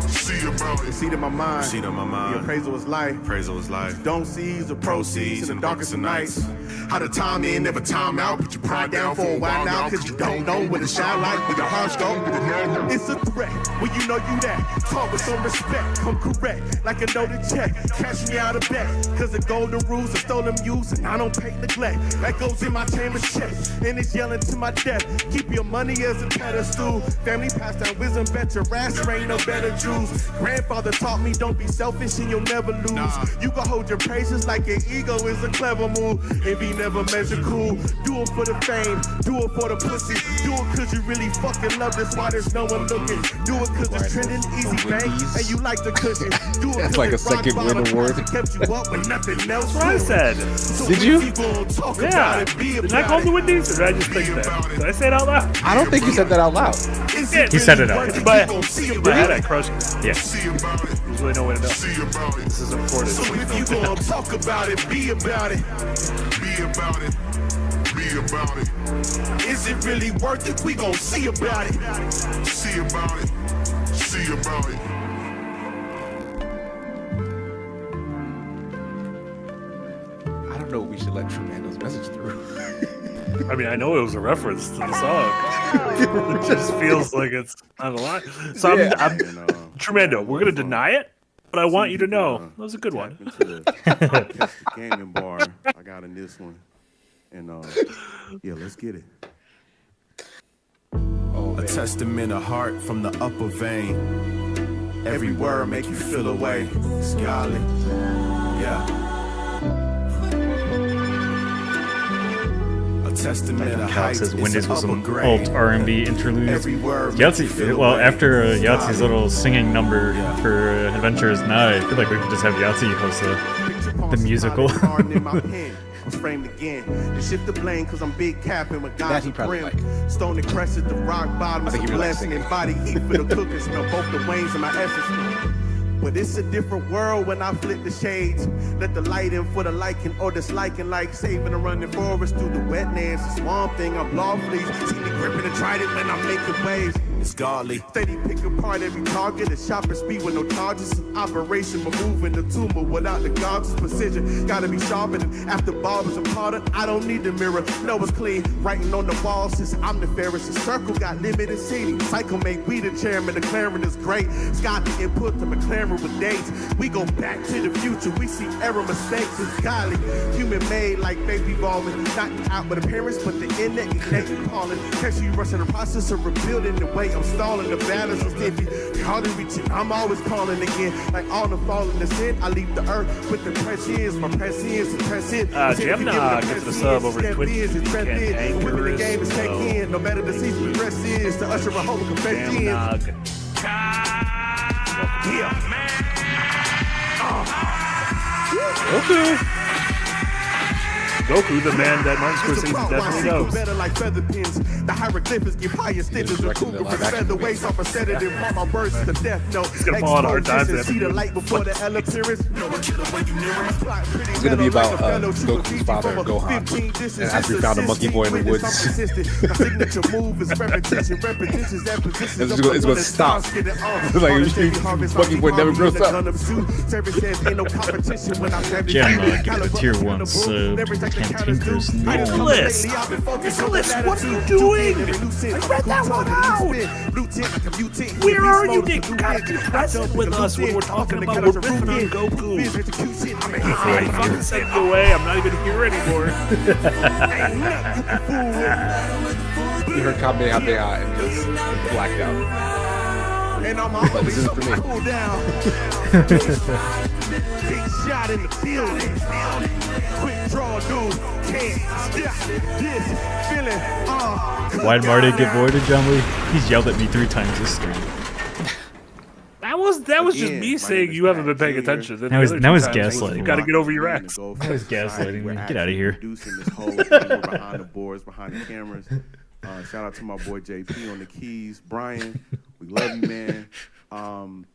See about it. Seat in my mind. Seat in my mind. The appraisal is life. Appraisal is life. Don't seize the proceeds in the darkest of nights. How the time in, never time out. Put your pride down for a while now, cause you don't know what it shine like when your heart's go. It's a threat when you know you that. Talk with some respect, come correct, like a noted check. Cash me out of bet, cause the golden rules are stolen use, and I don't pay neglect. That goes in my chamber's chest, and it's yelling to my death. Keep your money as a pedestal. Family passed down wisdom, bet your ass there ain't no better Jews. Grandfather taught me don't be selfish and you'll never lose. You can hold your praises like your ego is a clever move. If he never measure cool, do it for the fame, do it for the pussy, do it cause you really fucking love this why there's no one looking. Do it cause it's trending, easy bang, and you like the cushion. Do it That's cause like a it's rock second win bottom, award. it kept you up when nothing else That's what I would. said. So Did if you? Gonna talk Yeah. about it, be Did I call about the it. Wendy's or did I just think that? Did I say it out loud? I don't think you said that out loud. Is Yeah, He said it out. In my head, I crushed it. Yeah. There's really no way to know. This is recorded. So if you gonna talk about it, be about it. Be about it. Be about it. Is it really worth it? We gon' see about it. See about it. See about it. I don't know if we should let Trumando's message through. I mean, I know it was a reference to the song. It just feels like it's not a lie. So I'm Tremendo, we're gonna deny it, but I want you to know that was a good one. The gaming bar I got in this one. And yeah, let's get it. A testament of heart from the upper vein. Every word make you feel away. Scarlet. Yeah. A testament of Cal height. says It's Wendy's an was some upper grade. alt R&B interlude. Every word makes you Yahtzee, feel well, away. after Yahtzee's little singing number Yeah. for Adventures Now, I feel like we could just have Yahtzee host the musical. I'm framed again. To shift the blame cause I'm big capping with That guys he with probably brim. Stone and crest at the rock bottom. I think It's a he really likes blessing singing. and body heat for the cookers. Smell both the wings of my essence. But it's a different world when I flip the shades. Let the light in for the liking or disliking, like saving a running forest through the wetlands. The swamp thing, I'm lawfully. See me gripping and trident when I'm making waves. It's godly. Steady pick apart every target. A sharper speed with no charges. Operation removing the tumor without the goggles. Precision gotta be sharpened. After barbers and powder, I don't need the mirror. No, it's clean. Writing on the wall since I'm the fairest. The circle got limited seating. Cycle make we the chairman. The McLaren is great. Scott the input to McLaren with dates. We go back to the future. We see error mistakes. It's godly. Human made like baby balling. Not out with appearance, but the inner innate calling. Catch you rushing the process of rebuilding the way way, I'm stalling. The balance is iffy. Hardly reaching, I'm always calling again. Like all the falling sin, I leave the earth with the prescience. My prescience is prescient. Gemna gets the sub over Twitch. Winning the game is take in. No matter the season the rest is. To usher a whole confession. Yeah, man. Okay. Goku, the man that Martin Scorsese definitely knows. Better like feather pins. The hieroglyphics give higher standards of cougar with featherweights off a sedative. My verse is the death note. He's gonna fall on hard times. See the light before the L appearance. It's gonna be about Goku's father, Gohan, and after he found a monkey boy in the woods. It's gonna stop. Like monkey boy never grows up. Gemma, give it a tier 1 sub. Cantinker's Nicholas! Nicholas, what are you doing? I read that one out! Where are you, Nick? You gotta be present with us when we're talking about we're riffing on Goku. I fucking sent you away. I'm not even here anymore. You heard Kamehameha and just blacked out. And I'm all this isn't for me. Cool down. Big shot in the building. Quick draw, dude. Can't stop this feeling. Why'd Marty get voided, John Lee? He's yelled at me 3 times this stream. That was just me saying you haven't been paying attention. Now he's gaslighting. You gotta get over your ex. Now he's gaslighting me. Get out of here. Producing this whole thing behind the boards, behind the cameras. Shout out to my boy JP on the keys. Brian, we love you, man.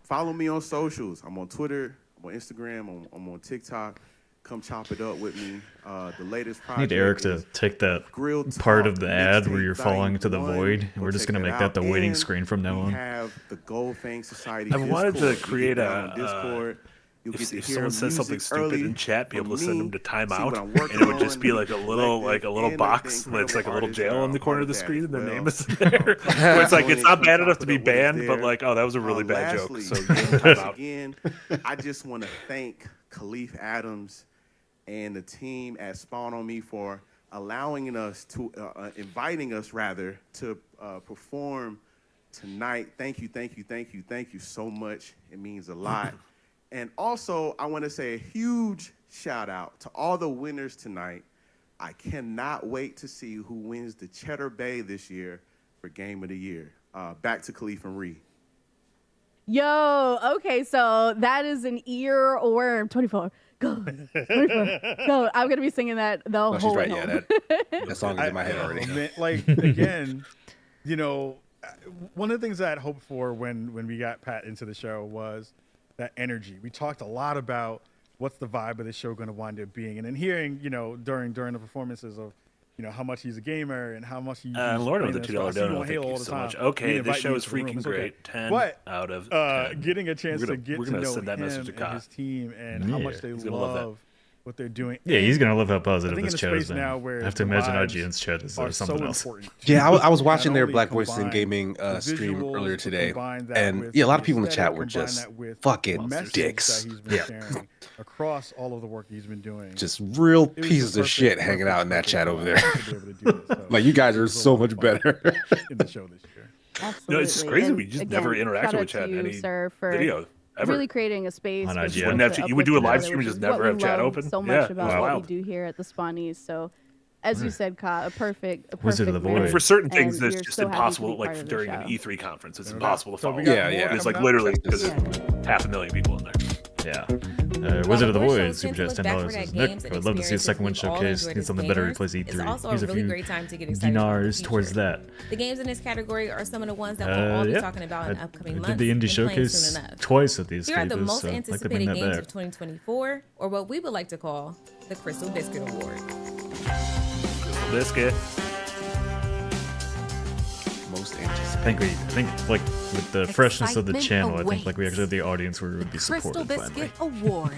Follow me on socials. I'm on Twitter. I'm on Instagram. I'm on TikTok. Come chop it up with me. The latest project. I need Eric to take that part of the ad where you're falling into the void, and we're just gonna make that the waiting screen from now on. Have the Gold Fang Society. I wanted to create a Discord. If someone says something stupid in chat, be able to send them to timeout, and it would just be like a little box that's like a little jail in the corner of the screen, and their name is there. Where it's like it's not bad enough to be banned, but like, oh, that was a really bad joke. So timeout. Again, I just want to thank Khalif Adams and the team at Spawn on Me for allowing us to, inviting us rather, to perform tonight. Thank you so much. It means a lot. And also, I want to say a huge shout out to all the winners tonight. I cannot wait to see who wins the Cheddar Bay this year for Game of the Year. Back to Khalif and Ree. Yo, okay, so that is an earworm. 24. Go. 24. Go. I'm going to be singing that the whole she's right. way Yeah, home. that song is in my head already. Man, like, again, you know, one of the things I had hoped for when we got Pat into the show was that energy. We talked a lot about what's the vibe of the show going to wind up being, and then hearing, you know, during the performances of, you know, how much he's a gamer and how much he. Lord with the $2 donut. Thank you so much. Okay, this show is freaking great. 10 out of 10. Getting a chance to get to know send that message to him and his team and how much they love what they're doing. Yeah, he's gonna love how positive this chat is. Now I have to imagine IGN's chat is something else. Yeah, I was watching their Black Voices in Gaming stream earlier today, and yeah, a lot of people in the chat were just fucking dicks. Yeah, across all of the work he's been doing, just real pieces of shit hanging out in that chat over there. Like, you guys are so much better in the show this year. Absolutely. No, it's just crazy. We just never interacted with chat in any video. Ever. Really creating a space. You would do a live stream and just never have chat open. So much about what we do here at the Spawnies. So, as you said, Ka, a perfect Wizard of the Void. For certain things, it's just impossible. Like during an E3 conference, it's impossible to follow. It's like literally because 500,000 people in there. Yeah. Wizard of the Void, Super Chat $10 says, Nick, I would love to see a second one showcase. Need something better to replace E3. Here's a few dinars towards that. The games in this category are some of the ones that we'll all be talking about in upcoming months. I did the indie showcase twice at these Here are the most so anticipated games of 2024, or what we would like to call the Crystal Biscuit Award. Crystal Biscuit. Most anticipated. I think like with the freshness of the channel, I think like we actually have the audience where we would be supported. Crystal Biscuit Award.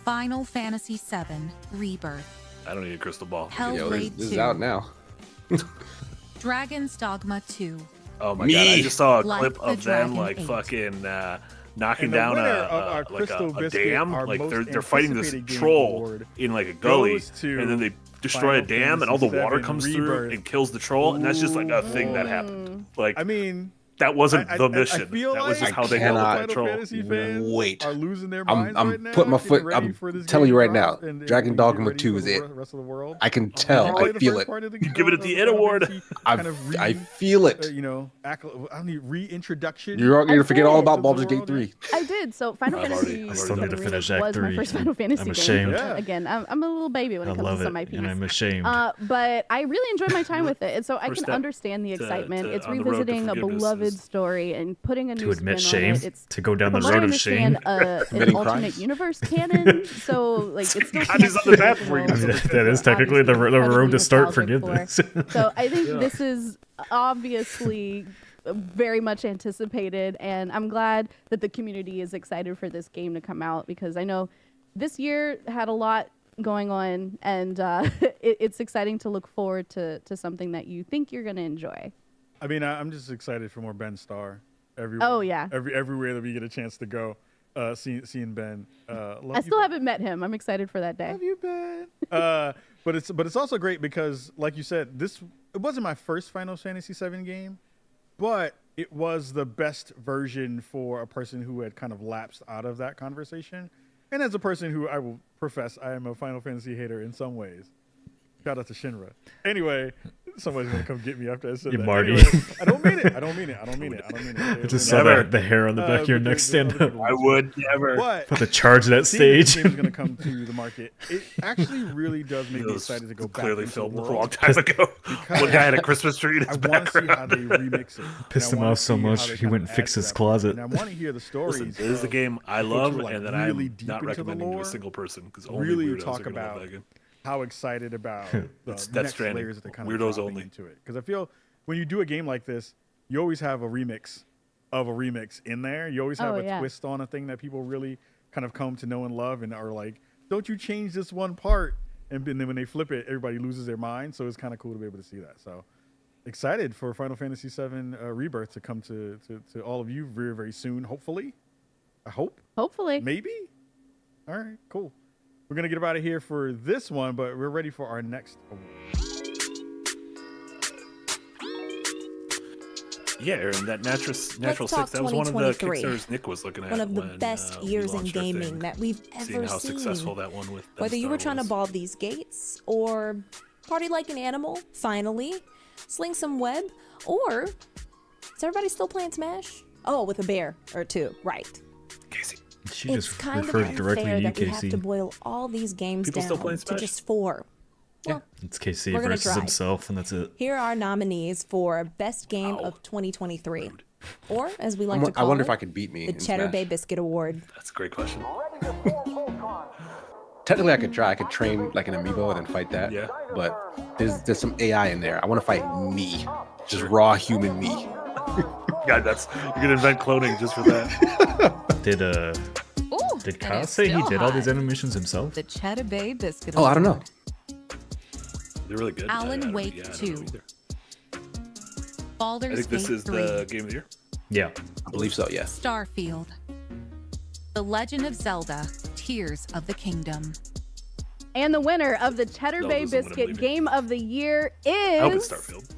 Final Fantasy VII Rebirth. I don't need a crystal ball. Hellblade this 2. is out now. Dragon's Dogma 2. Oh my god! I just saw a clip of them like fucking knocking down a dam. Like they're fighting this troll in like a gully, and then they destroy a Final dam and all the Fantasy water VII comes through Rebirth. and kills the troll, and that's just like a thing that happened. Like, I mean, that wasn't the I mission. feel That was just like how they all the handled that Final troll. Fantasy fans Wait. are losing their minds I'm right now, putting my getting foot. ready I'm for this telling game you to right now. drop and Dragon get Dogma ready 2 for is the it. rest of the world. I can Did you tell. play I the feel first it. part of the- You give it the the It Final Award. Fantasy I kind of I feel it. you know, I need reintroduction. You're gonna forget all about to the Baldur's Gate world, 3. I did. So Final Fantasy I still need to VII finish Remake Act was my 3. first Final Fantasy I'm game. ashamed. Again, I'm a little baby when I it comes love to some it, IPs. and I'm ashamed. But I really enjoyed my time with it, and so I First can step understand the excitement. It's on the road to revisiting a forgiveness beloved is story and putting a new To admit spin shame, on it. It's to go down the from what I road of shame. understand, an Committing alternate crimes. universe canon. So like it's still God, he's on the path for you. I mean, that is technically the road to start forgiveness. So I think this is obviously very much anticipated, and I'm glad that the community is excited for this game to come out, because I know this year had a lot going on, and it's exciting to look forward to something that you think you're going to enjoy. I mean, I'm just excited for more Ben Starr. Everywhere. Oh, yeah. Everywhere that we get a chance to go, seeing Ben. I still haven't met him. I'm excited for that day. Love you, Ben. But it's also great because, like you said, it wasn't my first Final Fantasy VII game, but it was the best version for a person who had kind of lapsed out of that conversation. And as a person who I will profess I am a Final Fantasy hater in some ways. Shout out to Shinra. Anyway, somebody's gonna come get me after I said You that. Marty. Anyway, I don't mean it. I just saw the hair on the back of your neck stand up. I would never. But Put the charge that seeing that stage. this game is going to come to the market. It actually really does make me excited to go back Clearly into filmed the a world. long time ago. One guy had a Christmas tree in his I want to see how they background. remix it. Pissed him off so much he went and fixed his closet. And I want to hear the stories. Listen, this is the game I folks love, who are, like, and that really I'm deep not into the recommending to lore, a single person because only really weirdos talk are gonna love about that game. how excited about the That's next Stranding. layers that they're kind Weirdos of dropping only. into it. Because I feel when you do a game like this, you always have a remix of a remix in there. You always have a twist on a thing that people really kind of come to know and love, and are like, don't you change this one part? And then when they flip it, everybody loses their mind. So it's kind of cool to be able to see that. So excited for Final Fantasy VII Rebirth to come to all of you very, very soon, hopefully. I hope. Hopefully. Maybe. All right, cool. We're going to get out of here for this one, but we're ready for our next award. Yeah, Aaron, that Natural Let's 6, talk that was one of the 2023. Kickstarters Nick was looking at. One of the when, best we years in launched our gaming thing. that we've Seeing ever how seen. successful that one with Whether you were trying to was. ball these gates, or party like an animal, finally, sling some web, or is everybody still playing Smash? Oh, with a bear or two, right. Casey. She It's just kind of referred directly unfair to you, that we have Casey. to boil all these games People still down playing to Smash? just 4. Well, It's KC We're gonna versus try. himself, and that's it. here are our nominees for Best Game of 2023. Or, as we like to I call wonder it, if I could beat me the in Cheddar Smash. Bay Biscuit Award. That's a great question. Technically, I could try. I could train like an amiibo and then fight that. Yeah. But there's some AI in there. I want to fight me, just raw human me. God, you're gonna invent cloning just for that. Did Kyle say he did all these animations himself? The Cheddar Bay Biscuit Oh, I don't know. They're really good. Alan I Wake don't know 2. either. Baldur's I think this Gate is 3. the game of the year. Yeah. I believe so, yeah. Starfield. The Legend of Zelda, Tears of the Kingdom. And the winner of the Cheddar Bay Zelda's the winner, Biscuit believe me. Game of the Year I hope it's is Starfield.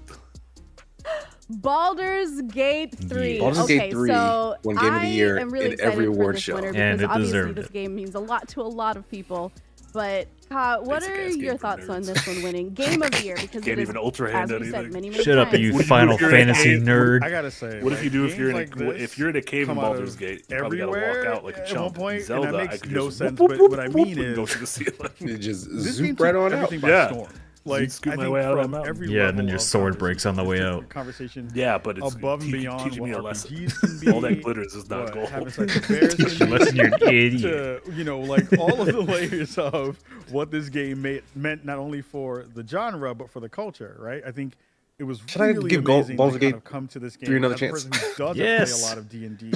Baldur's Gate 3. Baldur's okay, Gate 3 so won Game of the Year I am really in every excited for award this show. winner And because it obviously deserved this it. game means a lot to a lot of people. But what Basic are ass game your for thoughts on nerds. this one winning Game of the Year? Because Can't it is, even ultra as hand we said anything. many, many Shut up, times. you What do Final if you're in a Fantasy cave? nerd. I gotta say, What if you do if games you're in like a this if you're in a cave in come out Baldur's of Gate? You probably gotta everywhere walk out like a at chump. one point, Zelda, and that I makes could no just sense. whoop, But whoop, what I whoop, mean and go is, to the ceiling. You just this game zoop right took on everything out. by Yeah. storm. Like, Scoot I my think way out of that from mountain. every Yeah, level then your of sword breaks on the way conversation- out. Conversation, Yeah, but it's above and teach- beyond teaching me a what lesson. RPGs can be. All that glitters is not what gold. having sex with bears can be, Listen, you're an idiot. to, like all of the layers of what this game meant not only for the genre but for the culture, right? I think it was Should I really give amazing Baldur's to kind Gate of come to this game 3 another as a chance? person who doesn't Yes. play a lot of D&D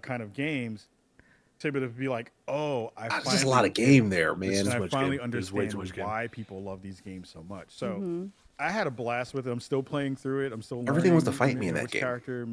kind of games, to be able to be like, oh, There's just a lot of game there, man. and too I much finally game. There's way too understand much game. why people love these games so much. So I had a blast with it. I'm still playing through it. I'm still learning. Everything wants to fight me in that which game. Character,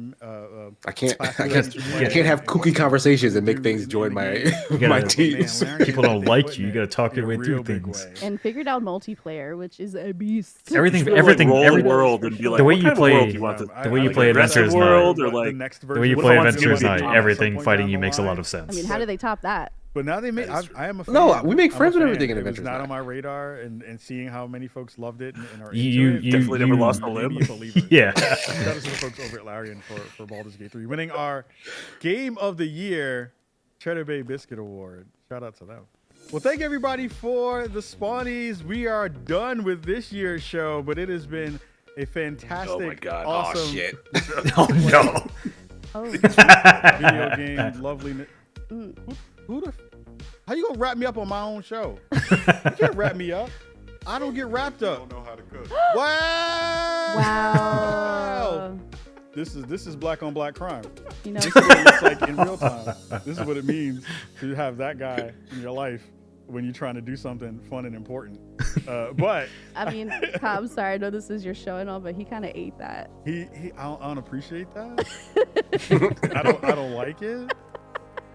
I can't play have kooky conversations and make things join my my teams. People don't like you. You gotta talk your way through things. And figured out multiplayer, which is a beast. Every world and be like, the way what you kind of play, world do you want this? the way you Like play aggressive Adventures world Night, or like the way you play Adventures Night, everything fighting you makes a lot of sense. I mean, how do they top that? But now they make. I am a fan. No, we make I'm a friends with fan. everything in It was Adventures not Night. on my radar, and seeing how many folks loved it and are You- into it. you- Definitely never lost a made me limb. believer. Yeah. Shout out to the folks over at Larian for Baldur's Gate 3 winning our Game of the Year Cheddar Bay Biscuit Award. Shout out to them. Well, thank everybody for the Spawnies. We are done with this year's show, but it has been a fantastic, Oh my God. awesome, Oh shit. Oh no. video game, lovely. Who the? How you gonna wrap me up on my own show? You can't wrap me up. I don't get wrapped up. Don't know how to cook. Wow. This is black on black crime. You know, This is what it looks like in real time. This is what it means to have that guy in your life when you're trying to do something fun and important. But I mean, I'm sorry. I know this is your show and all, but he kind of ate that. I don't appreciate that. I don't like it.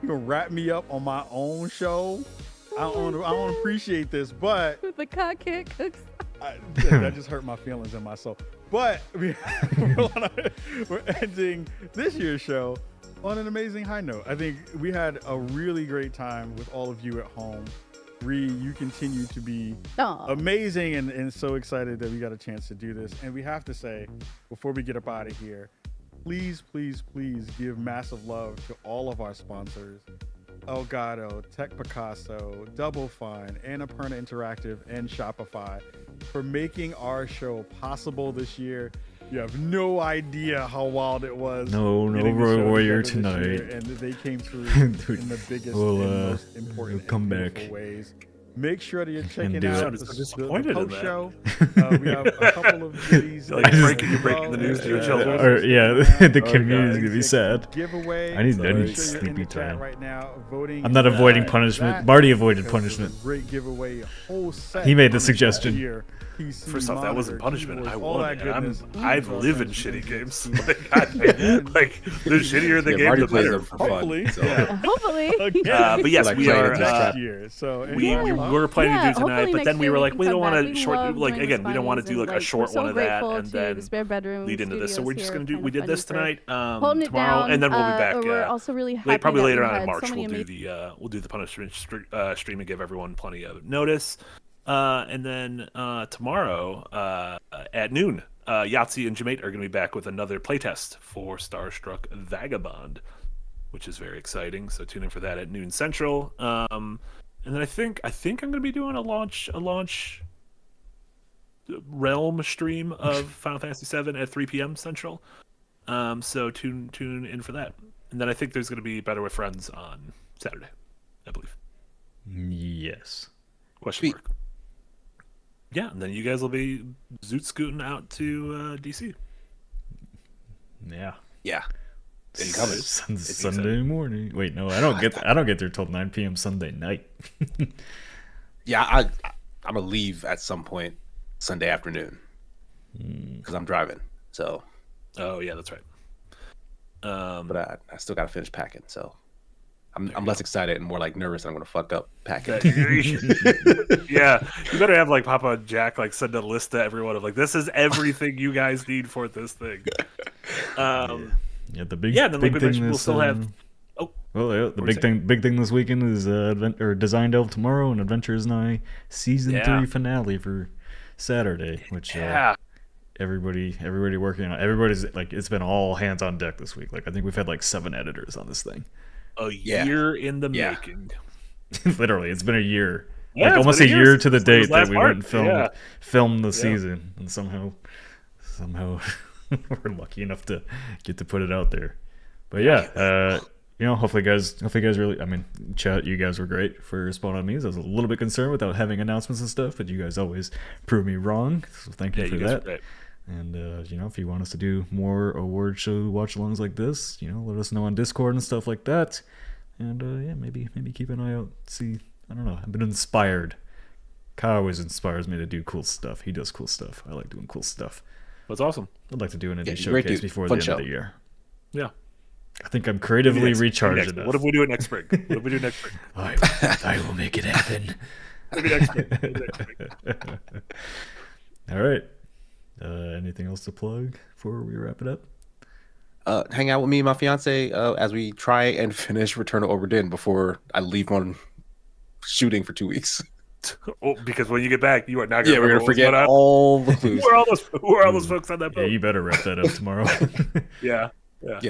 You gonna wrap me up on my own show? I don't appreciate this, but The cock can't cook. that just hurt my feelings and my soul. But we're ending this year's show on an amazing high note. I think we had a really great time with all of you at home. Ree, you continue to be amazing and so excited that we got a chance to do this. And we have to say, before we get up out of here, please, please, please give massive love to all of our sponsors. Elgato, Tech Picasso, Double Fine, Annapurna Interactive, and Shopify for making our show possible this year. You have no idea how wild it was. No getting the Roy show Warrior together this year, tonight. and they came through Dude, in the biggest we'll, and most important we'll come and beautiful back ways. Make sure that you're checking do out it. the disappointed in post that. show. We have a couple of goodies. Like you're breaking the news to your children. The community's gonna be sad. Giveaway. I need Make sure you're in sleepy the chat time. right now, voting. I'm not avoiding punishment. That, Marty avoided because punishment. it's a great giveaway. A whole set. He made the of suggestion. gear, PC First off, that wasn't monitor, punishment. I keyboards, all won. that And goodness. I live in shitty games. Like the shittier the game, Marty the plays better. them for fun. Hopefully. So. Hopefully. But yes, Like we playing are. it next year. So We were planning to do tonight, hopefully but next then we year were we like, can we don't come want back. to We short. love Like doing the again, we don't want to do Spawnies, like a and, short we're so one of that, grateful and to then the Spare Bedroom lead into this. So Studios we're just here gonna do. kind We of did funding this for tonight, holding it tomorrow, down, and then we'll be back. we're also really happy probably that later we on in had March so many we'll do the punishment stream and give everyone plenty of notice. And then tomorrow at noon, Yahtzee and Jamate are going to be back with another playtest for Starstruck Vagabond, which is very exciting. So tune in for that at noon Central. And then I think I'm going to be doing a launch realm stream of Final Fantasy VII at 3 p.m. Central. So tune in for that. And then I think there's going to be Better with Friends on Saturday, I believe. Yes. Question mark. Yeah, and then you guys will be zoot scooting out to DC. Yeah. Yeah. It's coming. Sunday morning. Wait, no, I don't get there till 9 p.m. Sunday night. Yeah, I'm gonna leave at some point Sunday afternoon because I'm driving. So. Oh yeah, that's right. But I still gotta finish packing. So. I'm less excited and more like nervous. I'm gonna fuck up packing. Yeah, you better have like Papa Jack like send a list to everyone of like this is everything you guys need for this thing. Yeah, the big then like big we thing mentioned, we'll this, still have. Oh, well, yeah, the big thing this weekend is Design Delve tomorrow and Adventures Night season 3 finale for Saturday, which everybody working on. Everybody's like it's been all hands on deck this week. Like I think we've had like 7 editors on this thing. A year in the making. Literally, it's been a year. Yeah, like almost a year to the since date that last we part. went and filmed the Yeah. season, and somehow we're lucky enough to get to put it out there. But yeah, hopefully guys really. I mean, chat, you guys were great for Spawn on Me. I was a little bit concerned without having announcements and stuff, but you guys always prove me wrong. So thank you for that. And if you want us to do more award show watch-alongs like this, let us know on Discord and stuff like that. And maybe keep an eye out. See, I don't know. I've been inspired Kai always inspires me to do cool stuff. He does cool stuff. I like doing cool stuff. That's awesome. I'd like to do an indie great showcase dude. before Fun the end show. of the year. Yeah. I think I'm creatively recharged enough. What if we do it next spring? What if we do next spring? I will make it happen. Maybe next spring. All right. Anything else to plug before we wrap it up? Hang out with me and my fiance as we try and finish Return to Obra Dinn before I leave on shooting for 2 weeks. Oh, because when you get back, you are not going we're gonna forget all the clues. Who are all those folks on that boat? Yeah, you better wrap that up tomorrow. Yeah.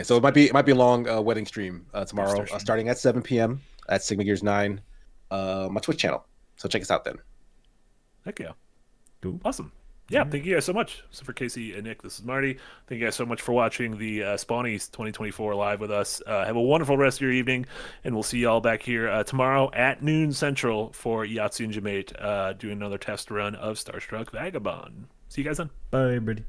So it might be a long wedding stream tomorrow, starting at 7 p.m. at Sigma Gears 9, my Twitch channel. So check us out then. Heck yeah. Cool. Awesome. Yeah, thank you guys so much. So for Casey and Nick, this is Marty. Thank you guys so much for watching the Spawnies 2024 live with us. Have a wonderful rest of your evening, and we'll see y'all back here tomorrow at noon Central for Yahtzee and Jamate doing another test run of Starstruck Vagabond. See you guys then. Bye, everybody.